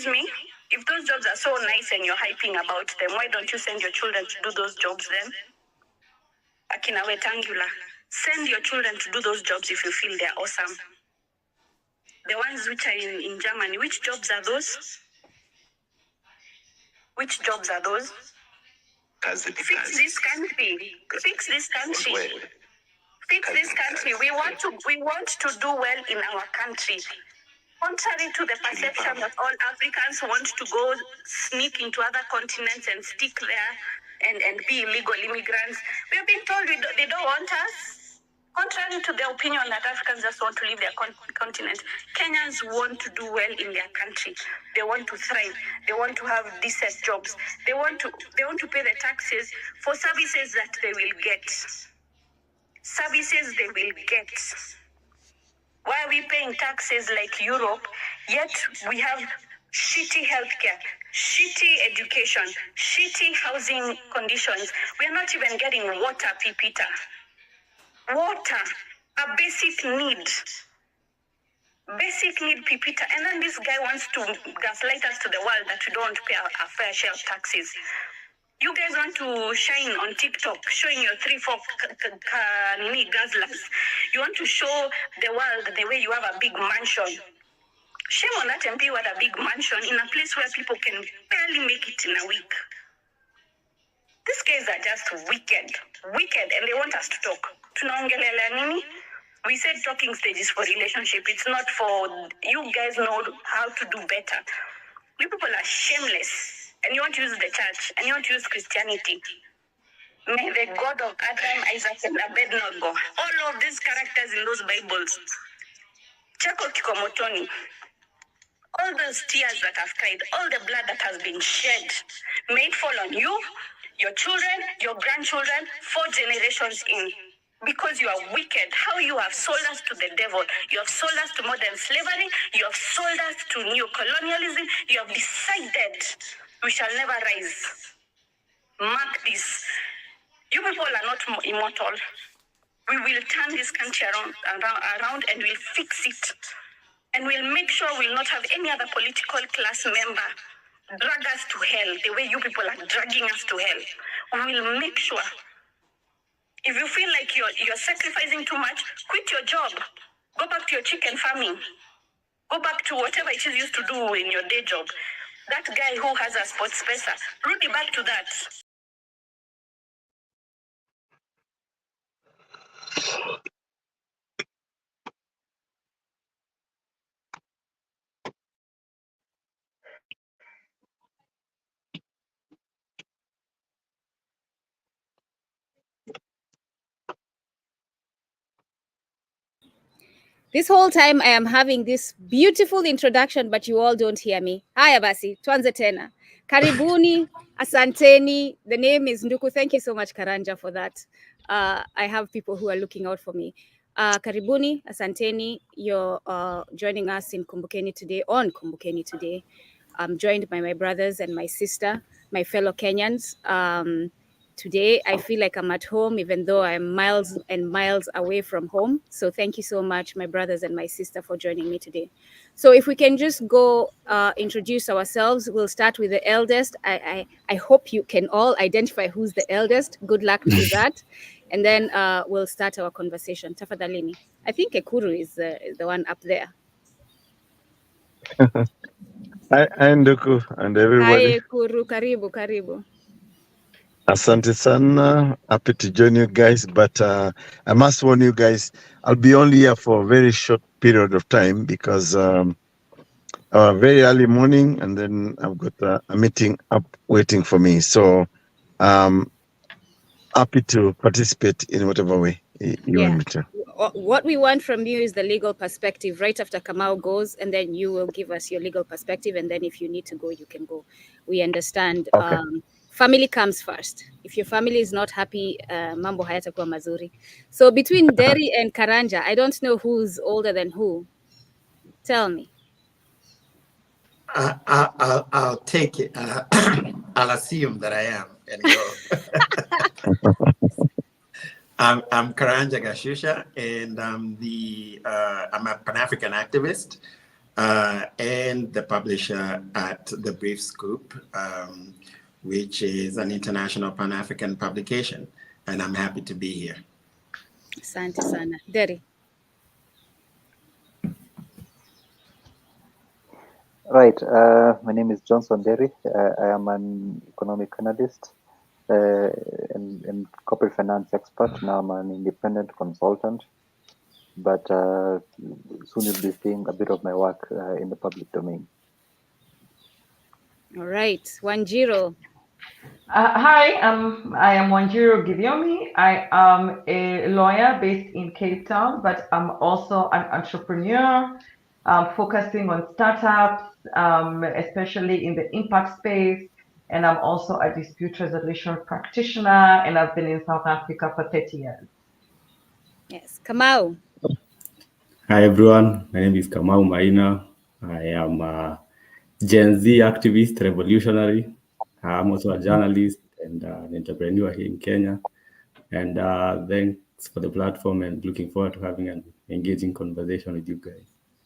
Excuse me? If those jobs are so nice and you're hyping about them, why don't you send your children to do those jobs then? Akina Wetangula, send your children to do those jobs if you feel they're awesome. The ones which are in Germany, which jobs are those? Which jobs are those? Fix this country. Fix this country. Fix this country. We want to do well in our country. Contrary to the perception that all Africans want to go sneak into other continents and stick there and be illegal immigrants, we have been told they don't want us. Contrary to the opinion that Africans just want to leave their continent, Kenyans want to do well in their country. They want to thrive. They want to have decent jobs. They want to pay the taxes for services that they will get. Services they will get. Why are we paying taxes like Europe, yet we have shitty healthcare, shitty education, shitty housing conditions? We are not even getting water, Pipita. Water, a basic need. Basic need, Pipita. And then this guy wants to gaslight us to the world that we don't pay a fair share of taxes. You guys want to shine on TikTok, showing your 3-4 guzzlers. You want to show the world the way you have a big mansion. Shame on that MP who had a big mansion in a place where people can barely make it in a week. These guys are just wicked, and they want us to talk. Tunaongelelea nini? We said talking stages for relationship. It's not for you guys know how to do better. You people are shameless, and you want to use the church, and you want to use Christianity. May the God of Abraham, Isaac, and Abednego, all of these characters in those Bibles, Chako Kikomotoni, all those tears that have cried, all the blood that has been shed, may it fall on you, your children, your grandchildren, 4 generations in. Because you are wicked. How you have sold us to the devil. You have sold us to modern slavery. You have sold us to neocolonialism. You have decided we shall never rise. Mark this. You people are not immortal. We will turn this country around and we'll fix it. And we'll make sure we'll not have any other political class member drag us to hell the way you people are dragging us to hell. We will make sure. If you feel like you're sacrificing too much, quit your job. Go back to your chicken farming. Go back to whatever it is you used to do in your day job. That guy who has a sports spacer, Rudy, back to that. This whole time I am having this beautiful introduction, but you all don't hear me. Haya basi, tuanze tena. Karibuni, asanteni. The name is Nduku. Thank you so much, Karanja, for that. I have people who are looking out for me. Karibuni, asanteni. You're joining us in Kumbukeni today, on Kumbukeni today. I'm joined by my brothers and my sister, my fellow Kenyans. Today, I feel like I'm at home, even though I'm miles and miles away from home. So thank you so much, my brothers and my sister, for joining me today. So if we can just go introduce ourselves, we'll start with the eldest. I hope you can all identify who's the eldest. Good luck to that. And then we'll start our conversation. Tafadhalini. I think Ekuru is the one up there. Hi, Nduku and everybody. Hi, Ekuru. Karibu, karibu. Asante sana. Happy to join you guys, but I must warn you guys, I'll be only here for a very short period of time because very early morning, and then I've got a meeting up waiting for me. So happy to participate in whatever way you want me to. What we want from you is the legal perspective right after Kamau goes, and then you will give us your legal perspective, and then if you need to go, you can go. We understand. Okay. Family comes first. If your family is not happy, mambo hayatakuwa mazuri. So between Derry and Karanja, I don't know who's older than who. Tell me. I'll take it. I'll assume that I am and go. I'm Karanja Gashusha, and I'm a Pan-African activist. and the publisher at The Brief Scoop, which is an international Pan-African publication. And I'm happy to be here. Asante sana. Derry. Right. My name is Johnson Derry. I am an economic analyst and corporate finance expert. Now I'm an independent consultant, but soon you'll be seeing a bit of my work in the public domain. All right. Wanjiro. Hi, I am Wanjiro Givyomi. I am a lawyer based in Cape Town, but I'm also an entrepreneur focusing on startups, especially in the impact space. And I'm also a dispute resolution practitioner, and I've been in South Africa for 30 years. Yes, Kamau. Hi everyone, my name is Kamau Maina. I am a Gen Z activist, revolutionary. I'm also a journalist and an entrepreneur here in Kenya. And thanks for the platform and looking forward to having an engaging conversation with you guys.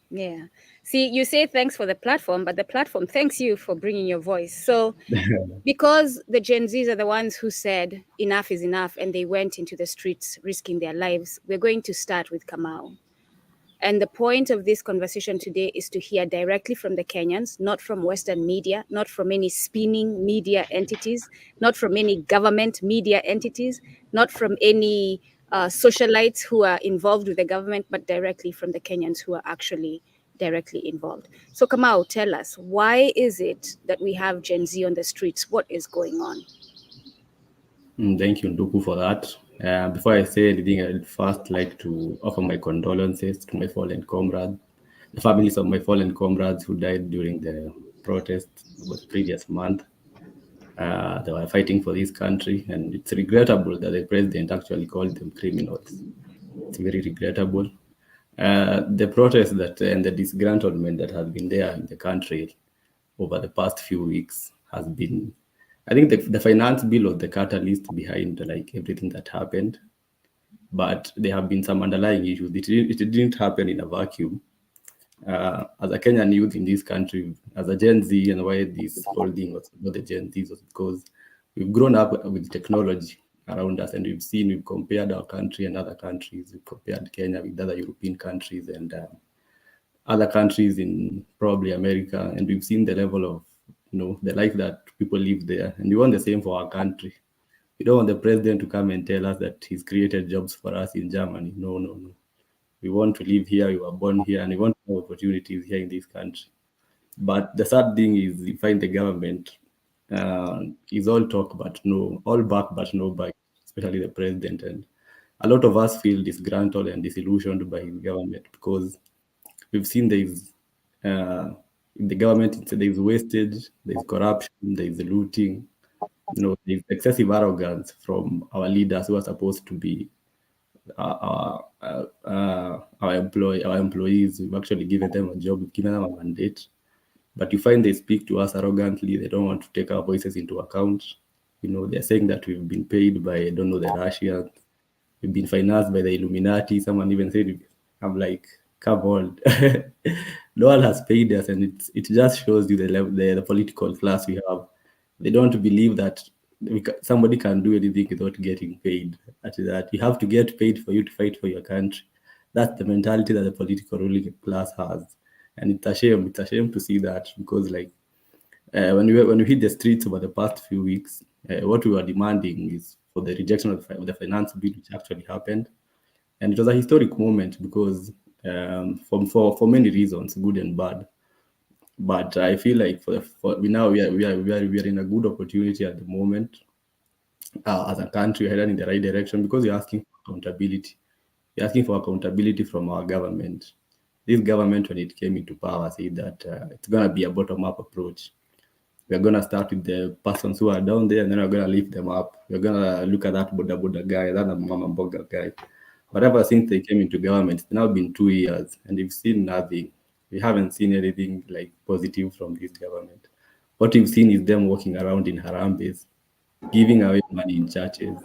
Yeah. See, you say thanks for the platform, but the platform thanks you for bringing your voice. So because the Gen Zs are the ones who said enough is enough and they went into the streets risking their lives, we're going to start with Kamau. And the point of this conversation today is to hear directly from the Kenyans, not from Western media, not from any spinning media entities, not from any government media entities, not from any socialites who are involved with the government, but directly from the Kenyans who are actually directly involved. So Kamau, tell us, why is it that we have Gen Z on the streets? What is going on? Thank you, Nduku, for that. Before I say anything, I'd first like to offer my condolences to my fallen comrades, the families of my fallen comrades who died during the protest over the previous month. They were fighting for this country, and it's regrettable that the president actually called them criminals. It's very regrettable. The protest that and the disgruntlement that has been there in the country over the past few weeks has been, I think the finance bill was the catalyst behind like everything that happened, but there have been some underlying issues. It didn't happen in a vacuum. As a Kenyan youth in this country, as a Gen Z, and why this whole thing was about the Gen Z was because we've grown up with technology around us, and we've compared our country and other countries. We've compared Kenya with other European countries and other countries in probably America, and we've seen the level of the life that people live there, and we want the same for our country. We don't want the president to come and tell us that he's created jobs for us in Germany. No. We want to live here, we were born here, and we want to have opportunities here in this country. But the sad thing is, you find the government is all talk but no, all back but no back, especially the president. And a lot of us feel disgruntled and disillusioned by his government because we've seen there's in the government, there's wastage, there's corruption, there's looting, there's excessive arrogance from our leaders who are supposed to be our employees. We've actually given them a job, we've given them a mandate, but you find they speak to us arrogantly. They don't want to take our voices into account. They're saying that we've been paid by, I don't know, the Russians, we've been financed by the Illuminati. Someone even said, I'm like, come on. No one has paid us, and it just shows you the political class we have. They don't believe that somebody can do anything without getting paid. That you have to get paid for you to fight for your country. That's the mentality that the political ruling class has, and it's a shame. It's a shame to see that, because when we hit the streets over the past few weeks, what we were demanding is for the rejection of the finance bill, which actually happened, and it was a historic moment because for many reasons, good and bad. But I feel like we are in a good opportunity at the moment as a country, headed in the right direction, because we're asking for accountability. We're asking for accountability from our government. This government, when it came into power, said that it's going to be a bottom-up approach. We're going to start with the persons who are down there, and then we're going to lift them up. We're going to look at that Boda guy, that Mama Mboga guy. But ever since they came into government, it's now been 2 years, and we've seen nothing. We haven't seen anything like positive from this government. What we've seen is them walking around in Harambes, giving away money in churches,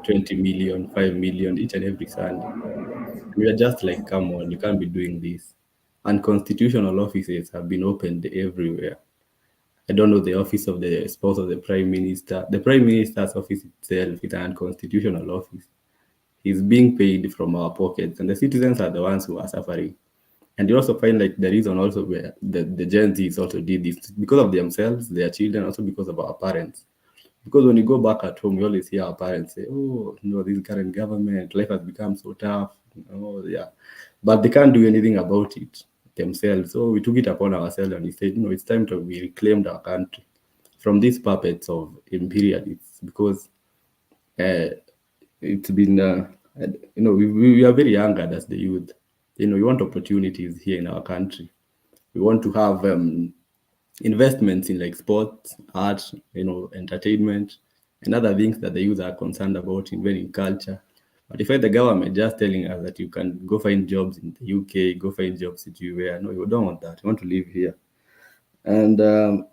20 million, 5 million each and every Sunday. We are just like, come on, you can't be doing this. unconstitutional offices have been opened everywhere. I don't know the office of the spouse of the prime minister. The prime minister's office itself is an unconstitutional office. He's being paid from our pockets, and the citizens are the ones who are suffering. And you also find like the reason also where the Gen Zs also did this because of themselves, their children, also because of our parents. Because when you go back at home, you always hear our parents say, "Oh, this current government, life has become so tough." Yeah, but they can't do anything about it themselves. So we took it upon ourselves and we said, it's time to we reclaimed our country from these puppets of imperialists, because it's been, we are very young as the youth. We want opportunities here in our country. We want to have investments in like sports, art, entertainment, and other things that the youth are concerned about, even in culture. But if the government just telling us that you can go find jobs in the UK, go find jobs everywhere, no, you don't want that. You want to live here. And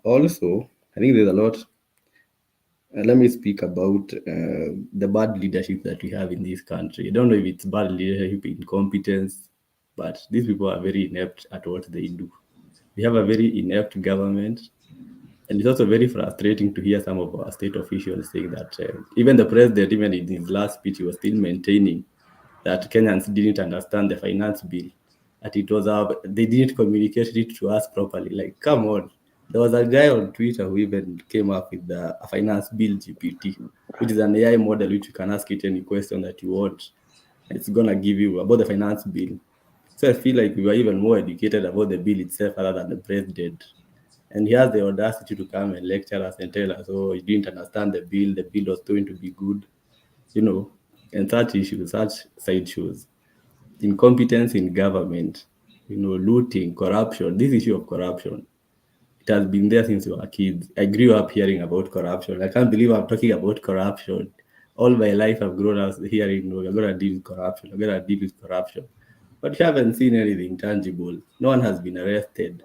also, I think there's a lot. Let me speak about the bad leadership that we have in this country. I don't know if it's bad leadership, incompetence, but these people are very inept at what they do. We have a very inept government, and it's also very frustrating to hear some of our state officials saying that even the president, even in his last speech, he was still maintaining that Kenyans didn't understand the finance bill, that it was they didn't communicate it to us properly. Like, come on. There was a guy on Twitter who even came up with a finance bill GPT, which is an AI model which you can ask it any question that you want. It's going to give you about the finance bill. So I feel like we were even more educated about the bill itself rather than the president. And he has the audacity to come and lecture us and tell us, oh, you didn't understand the bill was going to be good, and such issues, such side shows. Incompetence in government, looting, corruption. This issue of corruption, it has been there since we were kids. I grew up hearing about corruption. I can't believe I'm talking about corruption. All my life I've grown up hearing, we're going to deal with corruption, we're going to deal with corruption. But you haven't seen anything tangible. No one has been arrested.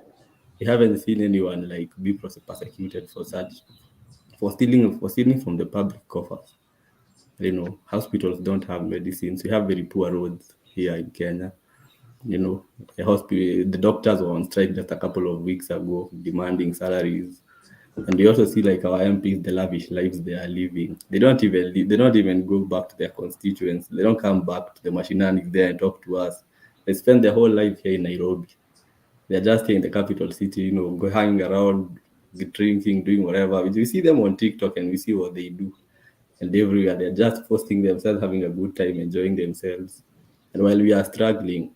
You haven't seen anyone like be persecuted for stealing from the public coffers. Hospitals don't have medicines. We have very poor roads here in Kenya. The doctors were on strike just a couple of weeks ago, demanding salaries. And we also see like our MPs, the lavish lives they are living. They don't even go back to their constituents. They don't come back to the machinanics there and talk to us. They spend their whole life here in Nairobi. They're just here in the capital city, go hanging around, drinking, doing whatever. We see them on TikTok and we see what they do. And everywhere, they're just posting themselves, having a good time, enjoying themselves. And while we are struggling,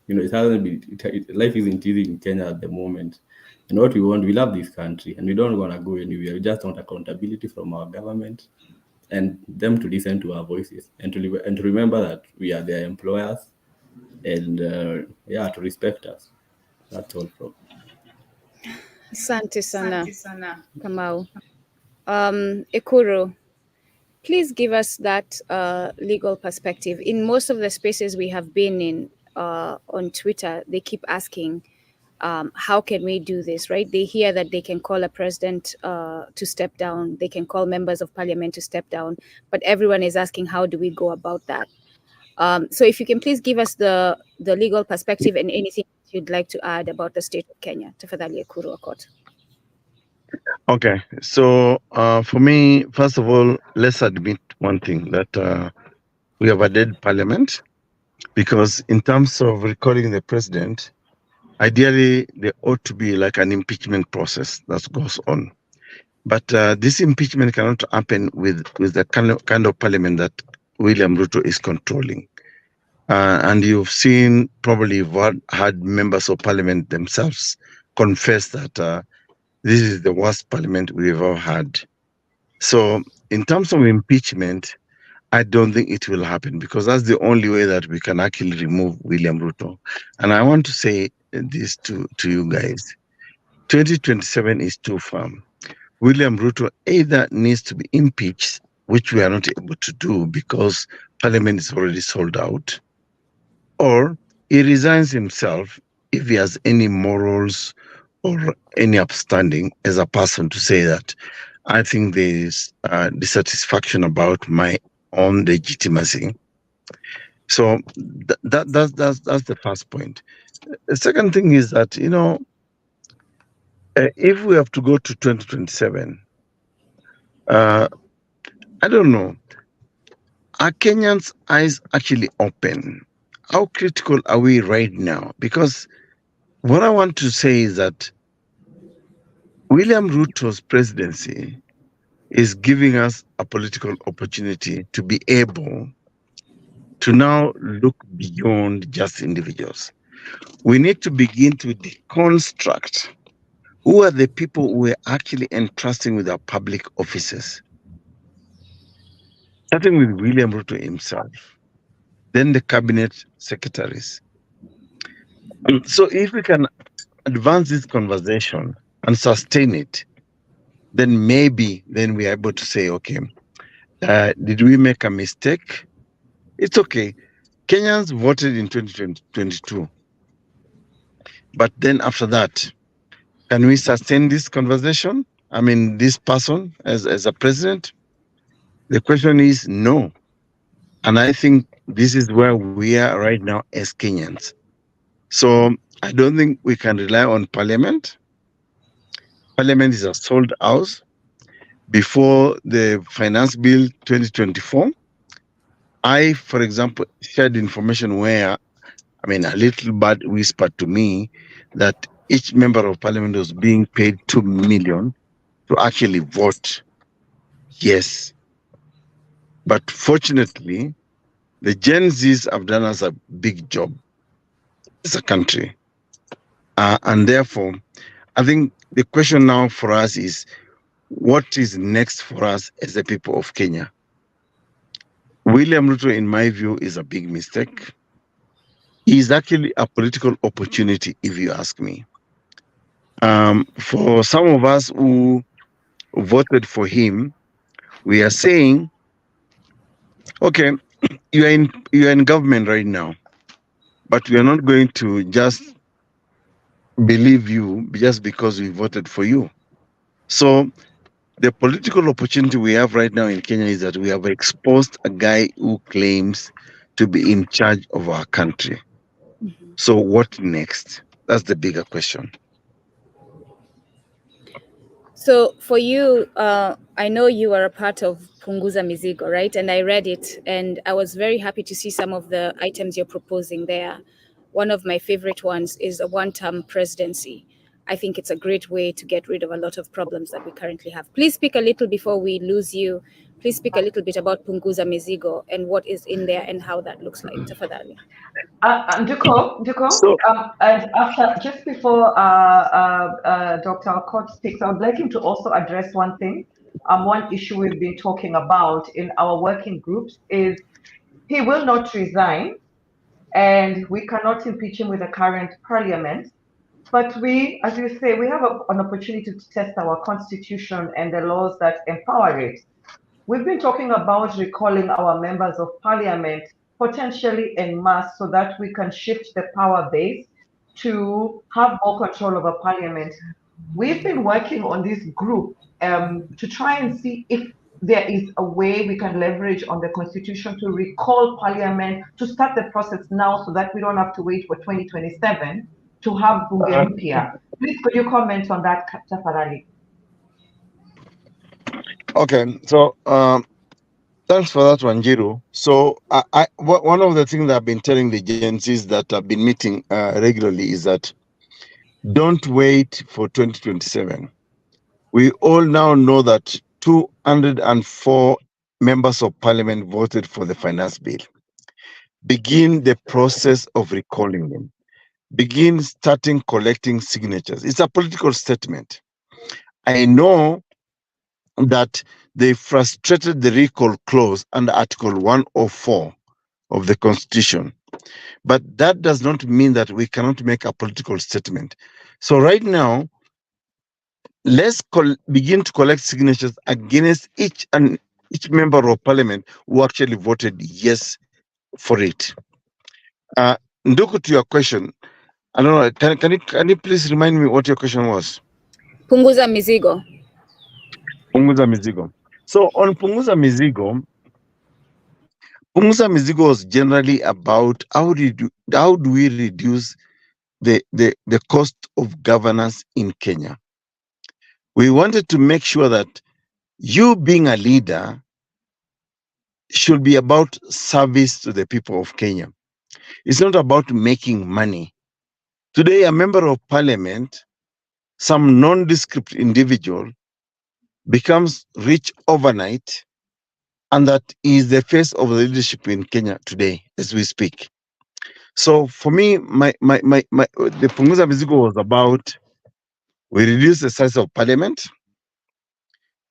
it hasn't been, life isn't easy in Kenya at the moment. And what we want, we love this country and we don't want to go anywhere. We just want accountability from our government and them to listen to our voices and to remember that we are their employers and to respect us. That's all from. Asante sana, Kamau. Ekuru, please give us that legal perspective. In most of the spaces we have been in on Twitter, they keep asking, how can we do this, right? They hear that they can call a president to step down, they can call members of parliament to step down, but everyone is asking, how do we go about that? So if you can please give us the legal perspective and anything you'd like to add about the state of Kenya. Tafadhali Ekuru Aukot. Okay, so for me, first of all, let's admit one thing, that we have a dead parliament, because in terms of recalling the president, ideally there ought to be like an impeachment process that goes on. But this impeachment cannot happen with the kind of parliament that William Ruto is controlling. And you've seen, probably had members of parliament themselves confess that this is the worst parliament we've ever had. So in terms of impeachment, I don't think it will happen, because that's the only way that we can actually remove William Ruto. And I want to say this to you guys. 2027 is too firm. William Ruto either needs to be impeached, which we are not able to do because parliament is already sold out, or he resigns himself if he has any morals or any upstanding as a person to say that I think there is dissatisfaction about my own legitimacy. So that's the first point. The second thing is that, if we have to go to 2027, I don't know, are Kenyans' eyes actually open? How critical are we right now? Because what I want to say is that William Ruto's presidency is giving us a political opportunity to be able to now look beyond just individuals. We need to begin to deconstruct who are the people we're actually entrusting with our public offices. Starting with William Ruto himself, then the cabinet secretaries. So if we can advance this conversation and sustain it, then maybe then we are able to say, okay, did we make a mistake? It's okay. Kenyans voted in 2022. But then after that, can we sustain this conversation? I mean, this person as a president? The question is no. And I think this is where we are right now as Kenyans. So I don't think we can rely on parliament. Parliament is a sold house. Before the finance bill 2024, I, for example, shared information where, a little bird whispered to me that each member of parliament was being paid 2 million to actually vote yes. But fortunately, the Gen Zs have done us a big job as a country. And therefore, I think the question now for us is, what is next for us as the people of Kenya? William Ruto, in my view, is a big mistake. He is actually a political opportunity, if you ask me. For some of us who voted for him, we are saying, okay, you are in government right now, but we are not going to just believe you just because we voted for you. So the political opportunity we have right now in Kenya is that we have exposed a guy who claims to be in charge of our country. So what next? That's the bigger question. So for you, I know you are a part of Punguza Mizigo, right? And I read it, and I was very happy to see some of the items you're proposing there. One of my favorite ones is a one-term presidency. I think it's a great way to get rid of a lot of problems that we currently have. Please speak a little before we lose you. Please speak a little bit about Punguza Mizigo and what is in there and how that looks like. Tafadhali. Duko, So, and after, just before Dr. Alcott speaks, I would like him to also address one thing. One issue we've been talking about in our working groups is he will not resign, and we cannot impeach him with the current parliament. But we, as you say, we have an opportunity to test our constitution and the laws that empower it. We've been talking about recalling our members of parliament potentially en masse so that we can shift the power base to have more control over parliament. We've been working on this group to try and see if there is a way we can leverage on the constitution to recall parliament, to start the process now so that we don't have to wait for 2027 to have Bunge Mpya. Please, could you comment on that, Tafadhali? okay, so thanks for that one, Jiru. So one of the things that I've been telling the Gen Zs that I've been meeting regularly is that don't wait for 2027. We all now know that 204 members of parliament voted for the finance bill. Begin the process of recalling them. Begin starting collecting signatures. It's a political statement. I know that they frustrated the recall clause under Article 104 of the Constitution. But that does not mean that we cannot make a political statement. So right now, let's begin to collect signatures against each member of parliament who actually voted yes for it. Nduku, to your question, I don't know, can you please remind me what your question was? Punguza Mizigo. Punguza Mizigo. So on Punguza Mizigo was generally about how do we reduce the cost of governance in Kenya. We wanted to make sure that you being a leader should be about service to the people of Kenya. It's not about making money. Today, a member of parliament, some nondescript individual, becomes rich overnight, and that is the face of the leadership in Kenya today, as we speak. So for me, the Punguza Mizigo was about, we reduce the size of parliament,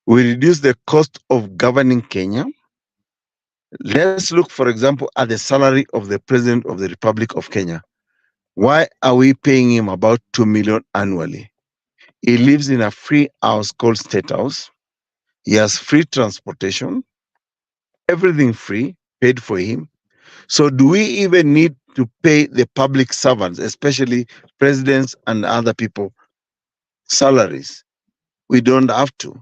we reduce the cost of governing Kenya. Let's look, for example, at the salary of the President of the Republic of Kenya. Why are we paying him about 2 million annually? He lives in a free house called State House. He has free transportation, everything free, paid for him. So do we even need to pay the public servants, especially presidents and other people, salaries? We don't have to.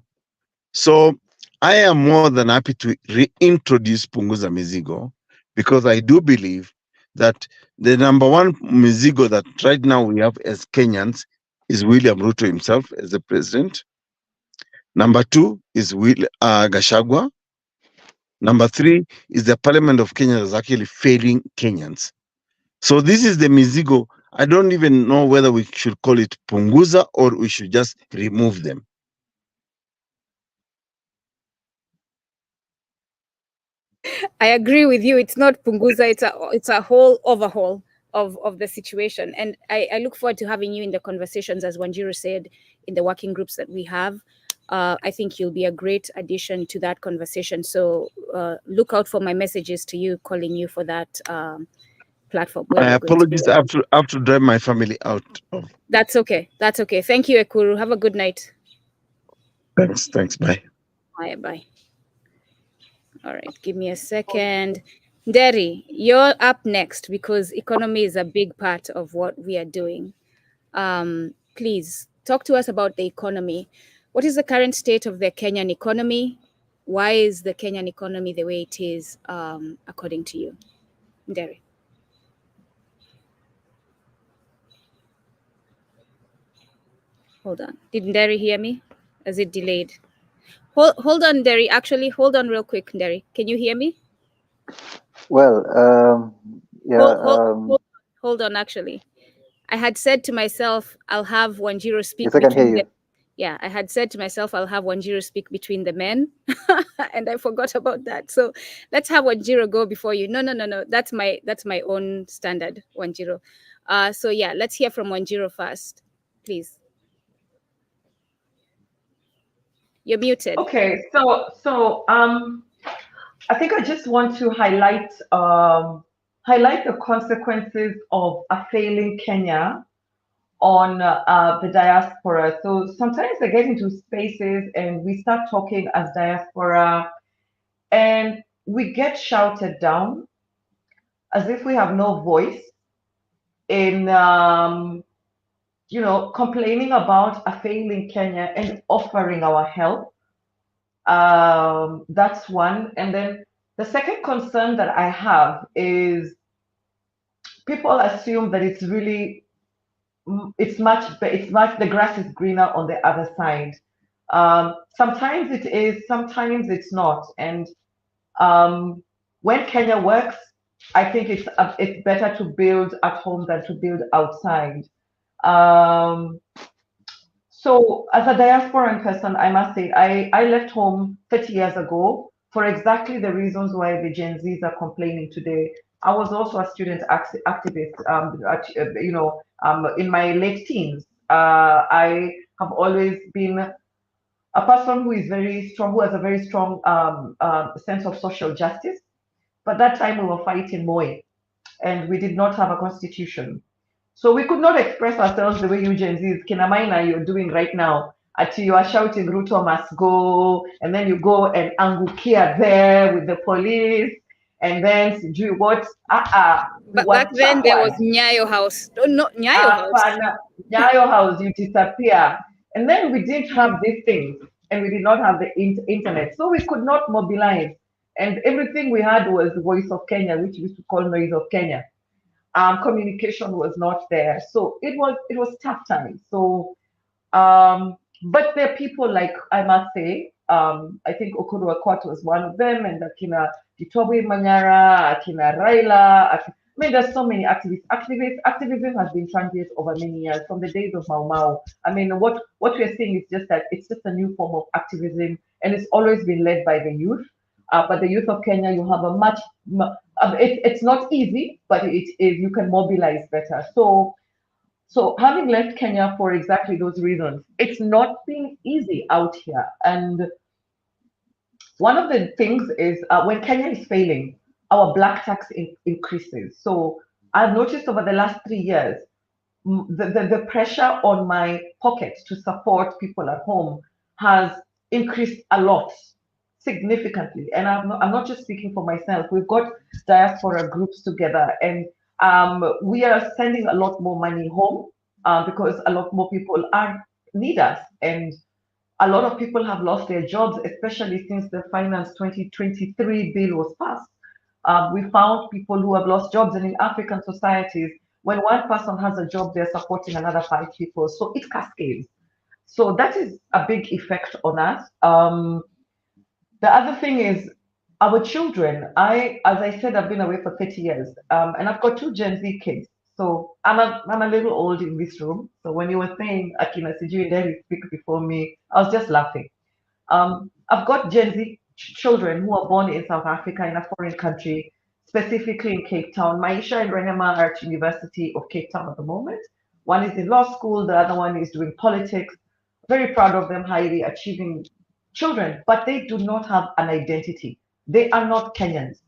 So I am more than happy to reintroduce Punguza Mizigo, because I do believe that the number one Mizigo that right now we have as Kenyans is William Ruto himself as the president. Number two is Gashagwa. Number three is the Parliament of Kenya is actually failing Kenyans. So this is the Mizigo. I don't even know whether we should call it Punguza or we should just remove them. I agree with you. It's not Punguza. It's a whole overhaul of the situation. And I look forward to having you in the conversations, as Wanjiru said, in the working groups that we have. I think you'll be a great addition to that conversation. So look out for my messages to you, calling you for that platform. I apologize. I have to drive my family out. That's okay. That's okay. Thank you, Ekuru. Have a good night. Thanks. Bye. Bye. All right. Give me a second. Nderi, you're up next because economy is a big part of what we are doing. Please talk to us about the economy. What is the current state of the Kenyan economy? Why is the Kenyan economy the way it is, according to you? Nderi. Hold on. Did Nderi hear me? Is it delayed? Hold on, Nderi. Actually, hold on real quick, Nderi. Can you hear me? Well, yeah. Hold on, actually. I had said to myself, I'll have Wanjiru speak. Yes, I can hear you. Yeah, I had said to myself, I'll have Wanjiru speak between the men, and I forgot about that. So let's have Wanjiru go before you. No. That's my own standard, Wanjiru. So yeah, let's hear from Wanjiru first, please. You're muted. Okay, so I think I just want to highlight the consequences of a failing Kenya on the diaspora. So sometimes I get into spaces and we start talking as diaspora and we get shouted down as if we have no voice in complaining about a failing Kenya and offering our help. That's one. And then the second concern that I have is people assume that the grass is greener on the other side. Sometimes it is, sometimes it's not. And when Kenya works, I think it's better to build at home than to build outside. So as a diasporan person, I must say, I left home 30 years ago for exactly the reasons why the Gen Zs are complaining today. I was also a student activist, in my late teens. I have always been a person who is very strong, who has a very strong sense of social justice. But that time we were fighting Moi, and we did not have a constitution. So we could not express ourselves the way you Gen Zs, Kinamaina, you're doing right now. Until you are shouting, Ruto must go, and then you go and Angukia there with the police, and then Sijui what? But back then there was Nyayo House. No, Nyayo House. Nyayo House, you disappear. And then we didn't have these things, and we did not have the internet. So we could not mobilize. And everything we had was the Voice of Kenya, which we used to call Noise of Kenya. Communication was not there. So it was tough times. So but there are people like, I must say, I think Okuru Akwat was one of them, and Akina Gitobe Manyara, Akina Raila. I mean, there's so many activists. Activism has been transient over many years, from the days of Mau Mau. I mean, what we're seeing is just that it's just a new form of activism, and it's always been led by the youth. But the youth of Kenya, you have a it's not easy, but it is, you can mobilize better. So having left Kenya for exactly those reasons, it's not been easy out here. And one of the things is when Kenya is failing, our black tax increases. So I've noticed over the last 3 years, the pressure on my pocket to support people at home has increased a lot, significantly. And I'm not just speaking for myself. We've got diaspora groups together, and we are sending a lot more money home because a lot more people need us. And a lot of people have lost their jobs, especially since the Finance 2023 bill was passed. We found people who have lost jobs, and in African societies, when one person has a job, they're supporting another 5 people. So it cascades. So that is a big effect on us. The other thing is our children. As I said, I've been away for 30 years, and I've got 2 Gen Z kids. So I'm a little old in this room. So when you were saying Akina Siju and Derry speak before me, I was just laughing. I've got Gen Z children who are born in South Africa, in a foreign country, specifically in Cape Town. Maisha and Rehema are at University of Cape Town at the moment. One is in law school, the other one is doing politics. Very proud of them, highly achieving children, but they do not have an identity. They are not Kenyans.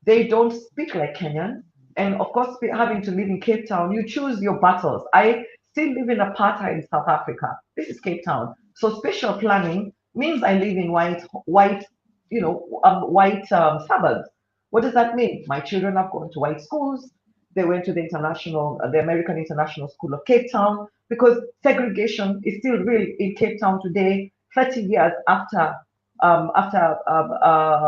They don't speak like Kenyan. And of course, having to live in Cape Town, you choose your battles. I still live in apartheid in South Africa. This is Cape Town. So spatial planning means I live in white suburbs. What does that mean? My children have gone to white schools. They went to the American International School of Cape Town, because segregation is still real in Cape Town today, 30 years after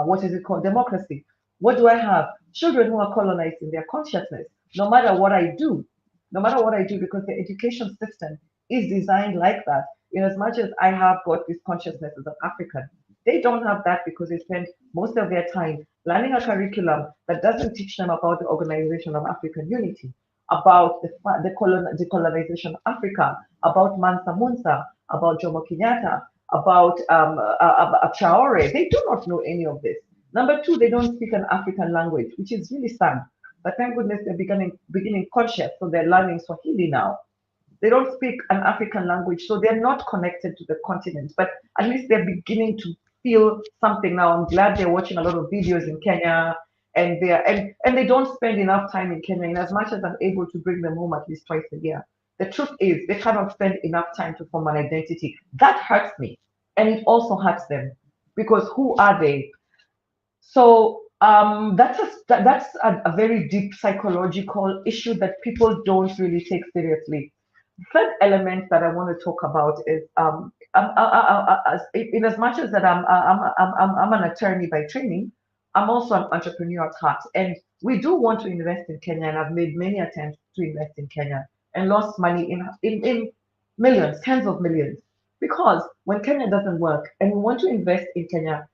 what is it called, democracy. What do I have? Children who are colonized in their consciousness. No matter what I do, because the education system is designed like that. In as much as I have got this consciousness as an African, they don't have that, because they spend most of their time learning a curriculum that doesn't teach them about the Organization of African Unity, about the colonization of Africa, about Mansa Musa, about Jomo Kenyatta, about Traore. They do not know any of this. Number 2, they don't speak an African language, which is really sad. But thank goodness they're beginning conscious, so they're learning Swahili now. They don't speak an African language, so they're not connected to the continent. But at least they're beginning to feel something now. I'm glad they're watching a lot of videos in Kenya, and they don't spend enough time in Kenya. In as much as I'm able to bring them home at least twice a year, the truth is they cannot spend enough time to form an identity. That hurts me, and it also hurts them, because who are they? So that's a very deep psychological issue that people don't really take seriously. The third element that I want to talk about is in as much as that I'm an attorney by training, I'm also an entrepreneur at heart, and we do want to invest in Kenya, and I've made many attempts to invest in Kenya and lost money in millions, tens of millions, because when Kenya doesn't work and we want to invest in Kenya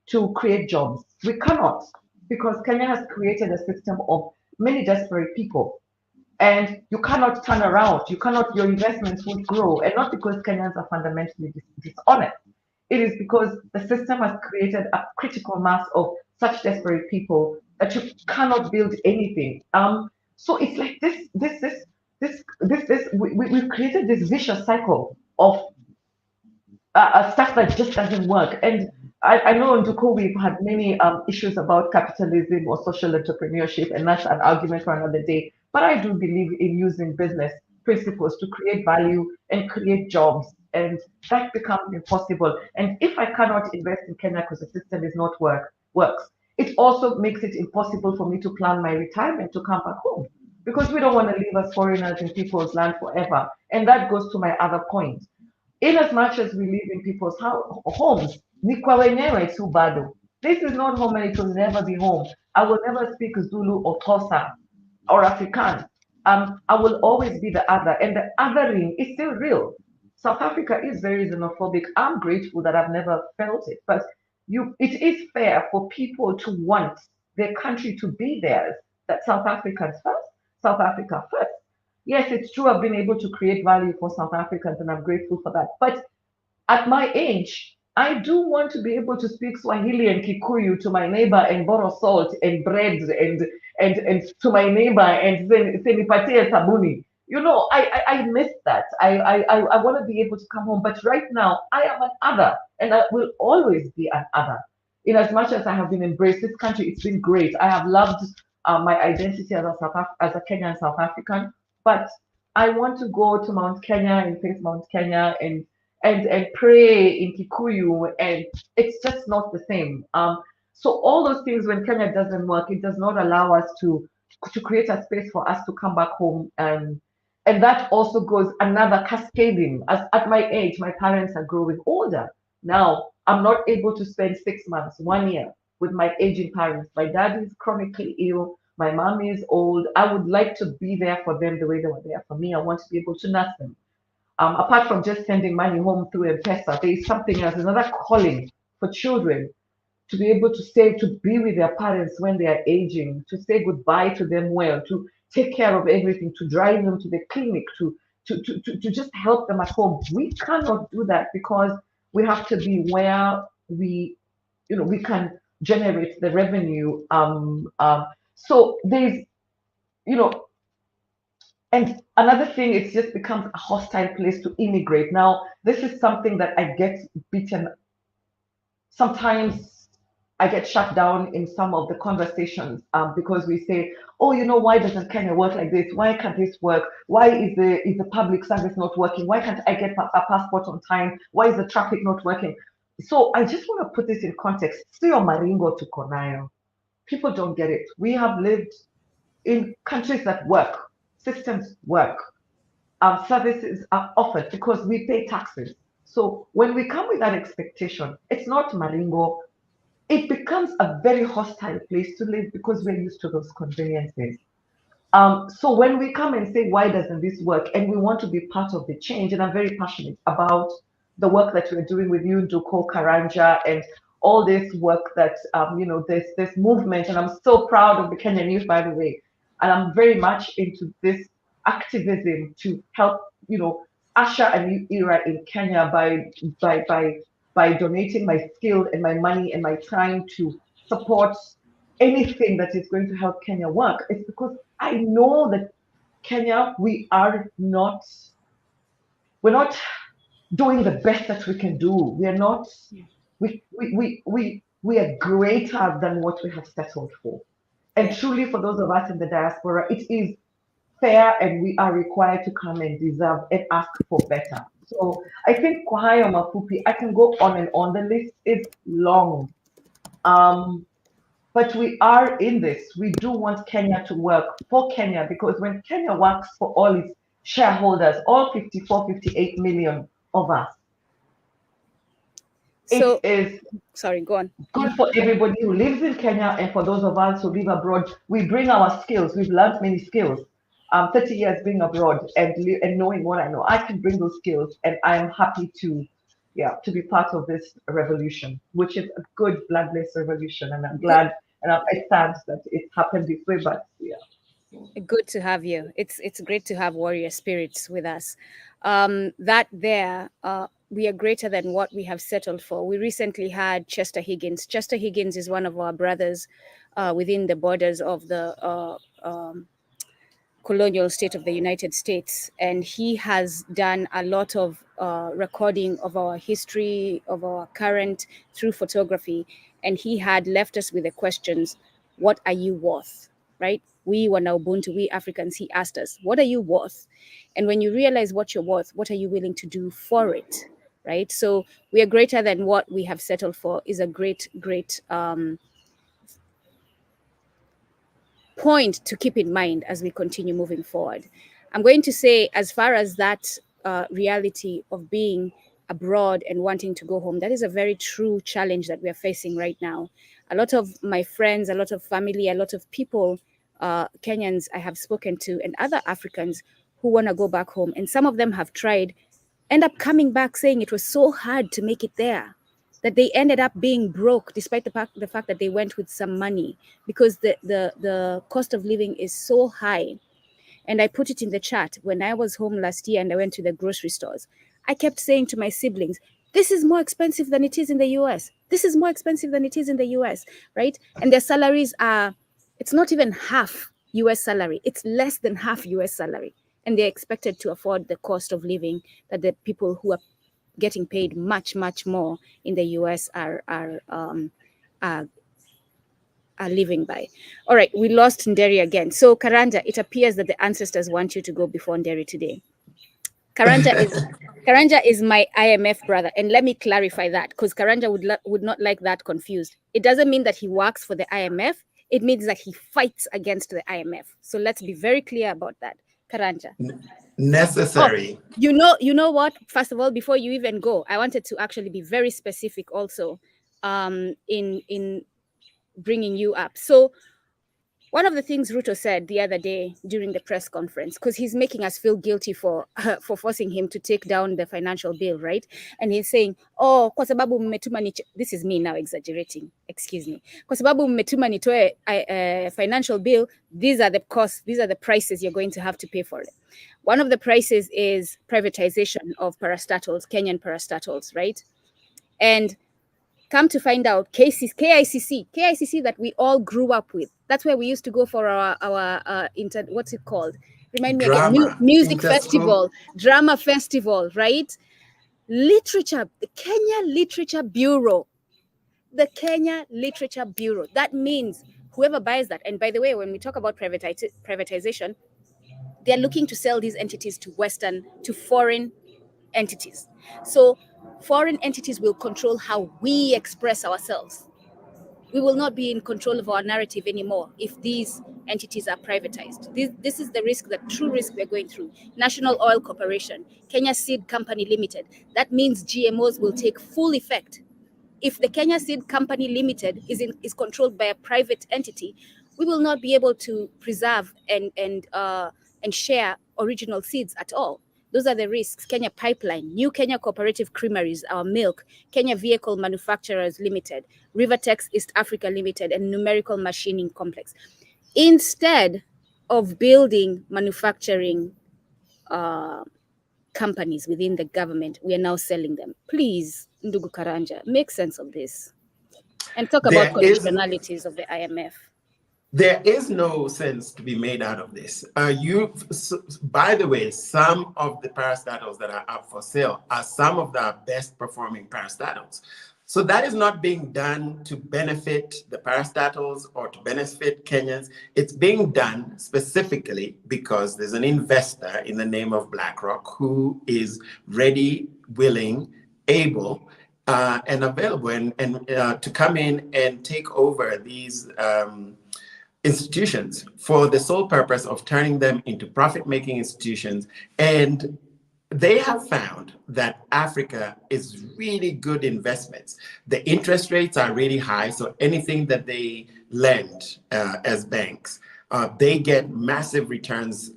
to create jobs, we cannot, because Kenya has created a system of many desperate people, and you cannot turn around. Your investments won't grow, and not because Kenyans are fundamentally dishonest. It is because the system has created a critical mass of such desperate people that you cannot build anything. So it's like we've created this vicious cycle of stuff that just doesn't work. And I know in Duku we've had many issues about capitalism or social entrepreneurship, and that's an argument for another day. But I do believe in using business principles to create value and create jobs, and that becomes impossible. And if I cannot invest in Kenya because the system is not works, it also makes it impossible for me to plan my retirement to come back home, because we don't want to live as foreigners in people's land forever. And that goes to my other point. In as much as we live in people's homes, ni kwa wenyewe tu bado. This is not home, and it will never be home. I will never speak Zulu or Xhosa or Afrikaans. I will always be the other, and the othering is still real. South Africa is very xenophobic. I'm grateful that I've never felt it, but it is fair for people to want their country to be theirs. That South Africans first, South Africa first. Yes, it's true. I've been able to create value for South Africans, and I'm grateful for that. But at my age, I do want to be able to speak Swahili and Kikuyu to my neighbor and borrow salt and bread and to my neighbor and say nipatie sabuni. You know, I miss that. I want to be able to come home, but right now I am an other, and I will always be an other. In as much as I have been embraced, this country, it's been great. I have loved my identity as as a Kenyan South African, but I want to go to Mount Kenya and face Mount Kenya and pray in Kikuyu, and it's just not the same. So all those things, when Kenya doesn't work, it does not allow us to create a space for us to come back home, and that also goes another cascading. As at my age, my parents are growing older now. I'm not able to spend 6 months, 1 year with my aging parents. My dad is chronically ill. My mom is old. I would like to be there for them the way they were there for me. I want to be able to nurse them. Apart from just sending money home through M-Pesa, there is something else, another calling for children to be able to stay, to be with their parents when they are aging, to say goodbye to them well, to take care of everything, to drive them to the clinic, to just help them at home. We cannot do that because we have to be where we can generate the revenue. So there's, and another thing, it just becomes a hostile place to immigrate. Now, this is something that I get beaten. Sometimes I get shut down in some of the conversations because we say, oh, why doesn't Kenya work like this? Why can't this work? Why is the public service not working? Why can't I get a passport on time? Why is the traffic not working? So I just want to put this in context. Sio maringo to konayo. People don't get it. We have lived in countries that work. Systems work. Services are offered because we pay taxes. So when we come with that expectation, it's not maringo. It becomes a very hostile place to live because we're used to those conveniences. So when we come and say, why doesn't this work? And we want to be part of the change, and I'm very passionate about the work that we're doing with you, Nduku, Karanja, and all this work that, this movement. And I'm so proud of the Kenyan youth, by the way. And I'm very much into this activism to help, usher a new era in Kenya by donating my skill and my money and my time to support anything that is going to help Kenya work. It's because I know that Kenya, we're not doing the best that we can do. We are not, we are greater than what we have settled for. And truly, for those of us in the diaspora, it is fair, and we are required to come and deserve and ask for better. So I think kwa hayo mafupi, I can go on and on. The list is long. But we are in this. We do want Kenya to work for Kenya, because when Kenya works for all its shareholders, all 54, 58 million of us, So, it is sorry, go on. good for everybody who lives in Kenya, and for those of us who live abroad. We bring our skills. We've learned many skills. 30 years being abroad and knowing what I know, I can bring those skills, and I am happy to be part of this revolution, which is a good bloodless revolution. And I'm glad, and I'm sad that it happened this way, but Good to have you. It's great to have warrior spirits with us. We are greater than what we have settled for. We recently had Chester Higgins. Chester Higgins is one of our brothers within the borders of the colonial state of the United States. And he has done a lot of recording of our history, of our current, through photography. And he had left us with the questions, what are you worth, right? We were now Ubuntu, we Africans, he asked us, what are you worth? And when you realize what you're worth, what are you willing to do for it, right? So we are greater than what we have settled for is a great point to keep in mind as we continue moving forward. I'm going to say, as far as that reality of being abroad and wanting to go home, that is a very true challenge that we are facing right now. A lot of my friends, a lot of family, a lot of people Kenyans I have spoken to and other Africans who want to go back home, and some of them have tried, end up coming back saying it was so hard to make it there, that they ended up being broke despite the fact that they went with some money, because the cost of living is so high. And I put it in the chat. When I was home last year and I went to the grocery stores, I kept saying to my siblings, this is more expensive than it is in the US. This is more expensive than it is in the US, right? And their salaries are, it's not even half US salary. It's less than half US salary. And they're expected to afford the cost of living that the people who are getting paid much, much more in the US are living by. All right, we lost Nderi again. So Karanja, it appears that the ancestors want you to go before Nderi today. Karanja is my IMF brother, and let me clarify that, because Karanja would not like that confused. It doesn't mean that he works for the IMF. It means that he fights against the IMF. So let's be very clear about that, Karanja. Necessary. Oh, you know what? First of all, before you even go, I wanted to actually be very specific also in bringing you up. So one of the things Ruto said the other day during the press conference, because he's making us feel guilty for forcing him to take down the financial bill, right? And he's saying, oh, kwa sababu mmetuma this is me now exaggerating, excuse me. Kwa sababu mmetuma nitoe financial bill, these are the costs, these are the prices you're going to have to pay for it. One of the prices is privatization of parastatals, Kenyan parastatals, right? And come to find out, KICC that we all grew up with. That's where we used to go for our what's it called? Remind me again. Music festival, drama festival, right? Literature, the Kenya Literature Bureau. The Kenya Literature Bureau. That means whoever buys that, and by the way, when we talk about privatization, they're looking to sell these entities to foreign entities. So foreign entities will control how we express ourselves. We will not be in control of our narrative anymore if these entities are privatized. This is the risk, the true risk we're going through. National Oil Corporation, Kenya Seed Company Limited. That means GMOs will take full effect. If the Kenya Seed Company Limited is controlled by a private entity, we will not be able to preserve and share original seeds at all. Those are the risks. Kenya Pipeline, New Kenya Cooperative Creameries, our milk, Kenya Vehicle Manufacturers Limited, Rivertex East Africa Limited, and Numerical Machining Complex. Instead of building manufacturing companies within the government, we are now selling them. Please, Ndugu Karanja, make sense of this and talk about conditionalities of the IMF. There is no sense to be made out of this. By the way, some of the parastatals that are up for sale are some of the best performing parastatals. So that is not being done to benefit the parastatals or to benefit Kenyans. It's being done specifically because there's an investor in the name of BlackRock who is ready, willing, able, and available and to come in and take over these institutions for the sole purpose of turning them into profit-making institutions. And they have found that Africa is really good investments. The interest rates are really high, so anything that they lend as banks, they get massive returns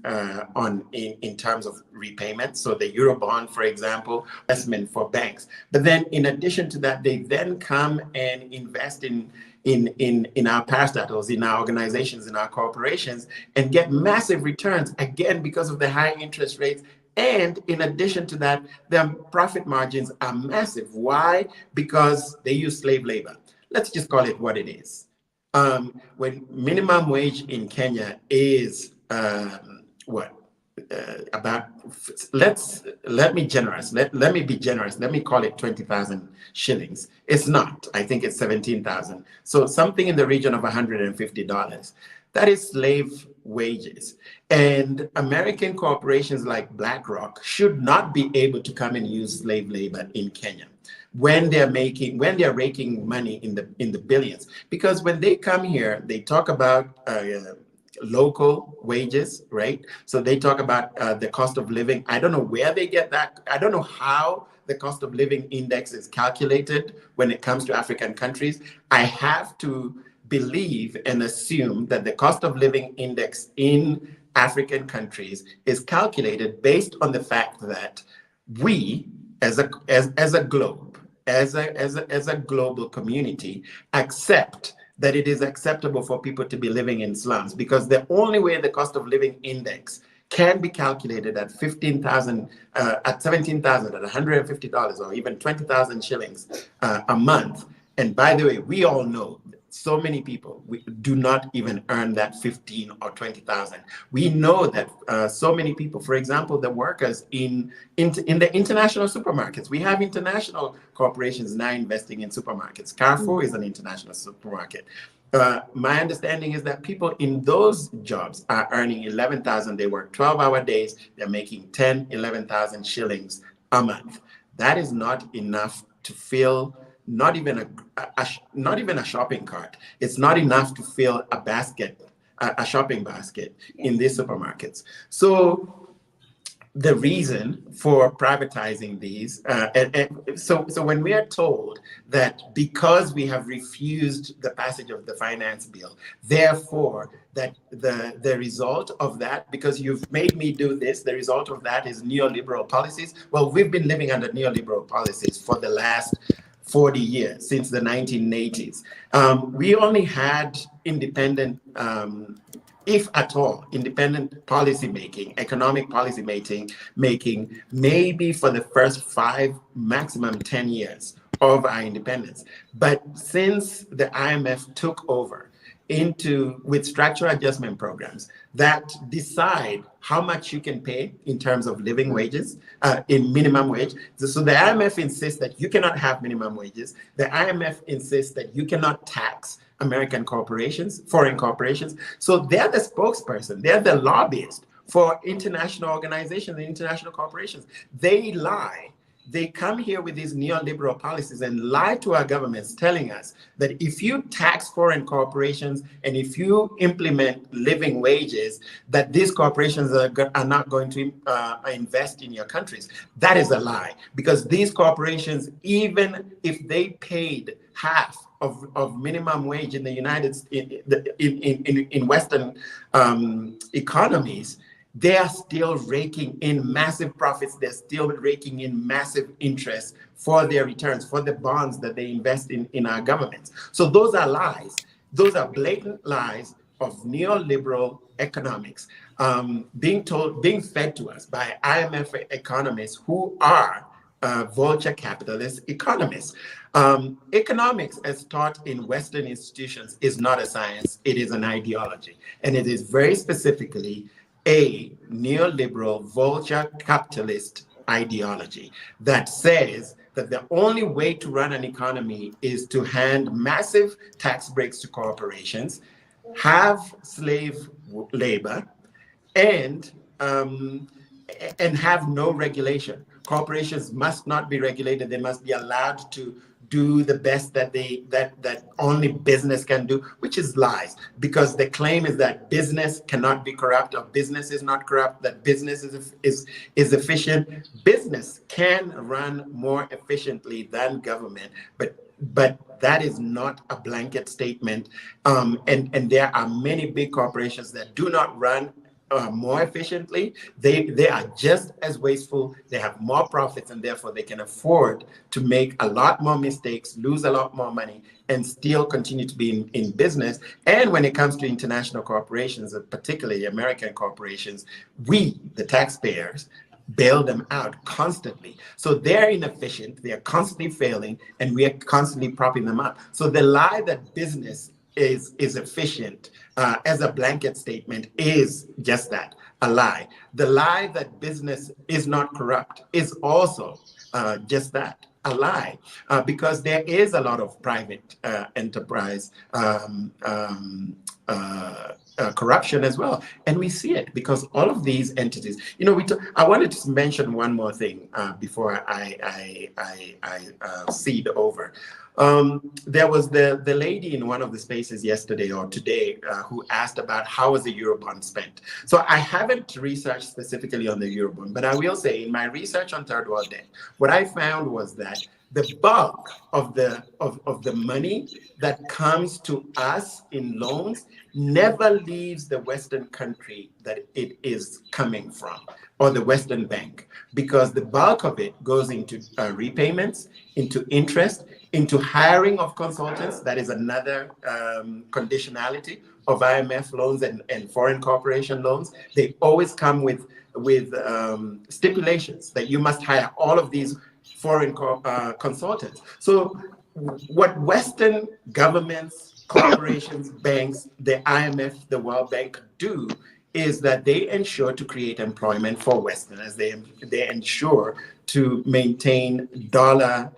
in terms of repayment. So the Eurobond, for example, investment for banks. But then in addition to that, they then come and invest in our parastatals, in our organizations, in our corporations, and get massive returns, again, because of the high interest rates. And in addition to that, their profit margins are massive. Why? Because they use slave labor. Let's just call it what it is. When minimum wage in Kenya is about, let me be generous. Let me call it 20,000 shillings. It's not. I think it's 17,000. So something in the region of $150. That is slave wages. And American corporations like BlackRock should not be able to come and use slave labor in Kenya when they're raking money in the billions. Because when they come here, they talk about local wages, right? So they talk about the cost of living. I don't know where they get that. I don't know how the cost of living index is calculated when it comes to African countries. I have to believe and assume that the cost of living index in African countries is calculated based on the fact that we, as a globe, as a global community, accept that it is acceptable for people to be living in slums, because the only way the cost of living index can be calculated at 15,000, at 17,000, at $150, or even 20,000 shillings a month. And by the way, we all know so many people do not even earn that 15 or 20,000. We know that so many people, for example, the workers in the international supermarkets, we have international corporations now investing in supermarkets. Carrefour is an international supermarket. My understanding is that people in those jobs are earning 11,000. They work 12-hour days. They're making 10, 11,000 shillings a month. That is not enough to fill not even a shopping cart. It's not enough to fill a basket, a shopping basket in these supermarkets. So the reason for privatizing these, so when we are told that because we have refused the passage of the finance bill, therefore that the result of that, because you've made me do this, the result of that is neoliberal policies. Well, we've been living under neoliberal policies for the last 40 years, since the 1980s. We only had independent, if at all, independent policy making, economic policy making, maybe for the first 5, maximum 10 years of our independence. But since the IMF took over with structural adjustment programs that decide how much you can pay in terms of living wages, in minimum wage. So the IMF insists that you cannot have minimum wages. The IMF insists that you cannot tax American corporations, foreign corporations. So they're the spokesperson, they're the lobbyist for international organizations and international corporations. They lie. They come here with these neoliberal policies and lie to our governments, telling us that if you tax foreign corporations and if you implement living wages, that these corporations are not going to invest in your countries. That is a lie, because these corporations, even if they paid half of minimum wage in the in Western economies, they are still raking in massive profits. They're still raking in massive interest for their returns, for the bonds that they invest in our governments. So those are lies. Those are blatant lies of neoliberal economics being fed to us by IMF economists who are vulture capitalist economists. Economics, as taught in Western institutions, is not a science. It is an ideology. And it is very specifically a neoliberal vulture capitalist ideology that says that the only way to run an economy is to hand massive tax breaks to corporations, have slave labor, and have no regulation. Corporations must not be regulated. They must be allowed to do the best that only business can do, which is lies, because the claim is that business cannot be corrupt, or business is not corrupt, that business is efficient. Business can run more efficiently than government, but that is not a blanket statement. And there are many big corporations that do not run more efficiently. They are just as wasteful. They have more profits, and therefore they can afford to make a lot more mistakes, lose a lot more money, and still continue to be in business. And when it comes to international corporations, particularly American corporations, we, the taxpayers, bail them out constantly. So they're inefficient, they're constantly failing, and we are constantly propping them up. So the lie that business is efficient as a blanket statement is just that, a lie. The lie that business is not corrupt is also just that, a lie, because there is a lot of private enterprise corruption as well, and we see it because all of these entities. I wanted to mention one more thing before I cede over. There was the lady in one of the spaces yesterday or today who asked about how was the Eurobond spent. So I haven't researched specifically on the Eurobond, but I will say in my research on third world debt, what I found was that the bulk of the money that comes to us in loans never leaves the Western country that it is coming from, or the Western bank, because the bulk of it goes into repayments, into interest, into hiring of consultants. That is another conditionality of IMF loans and foreign corporation loans. They always come with stipulations that you must hire all of these foreign consultants. So what Western governments, corporations, banks, the IMF, the World Bank do is that they ensure to create employment for Westerners. They ensure to maintain dollar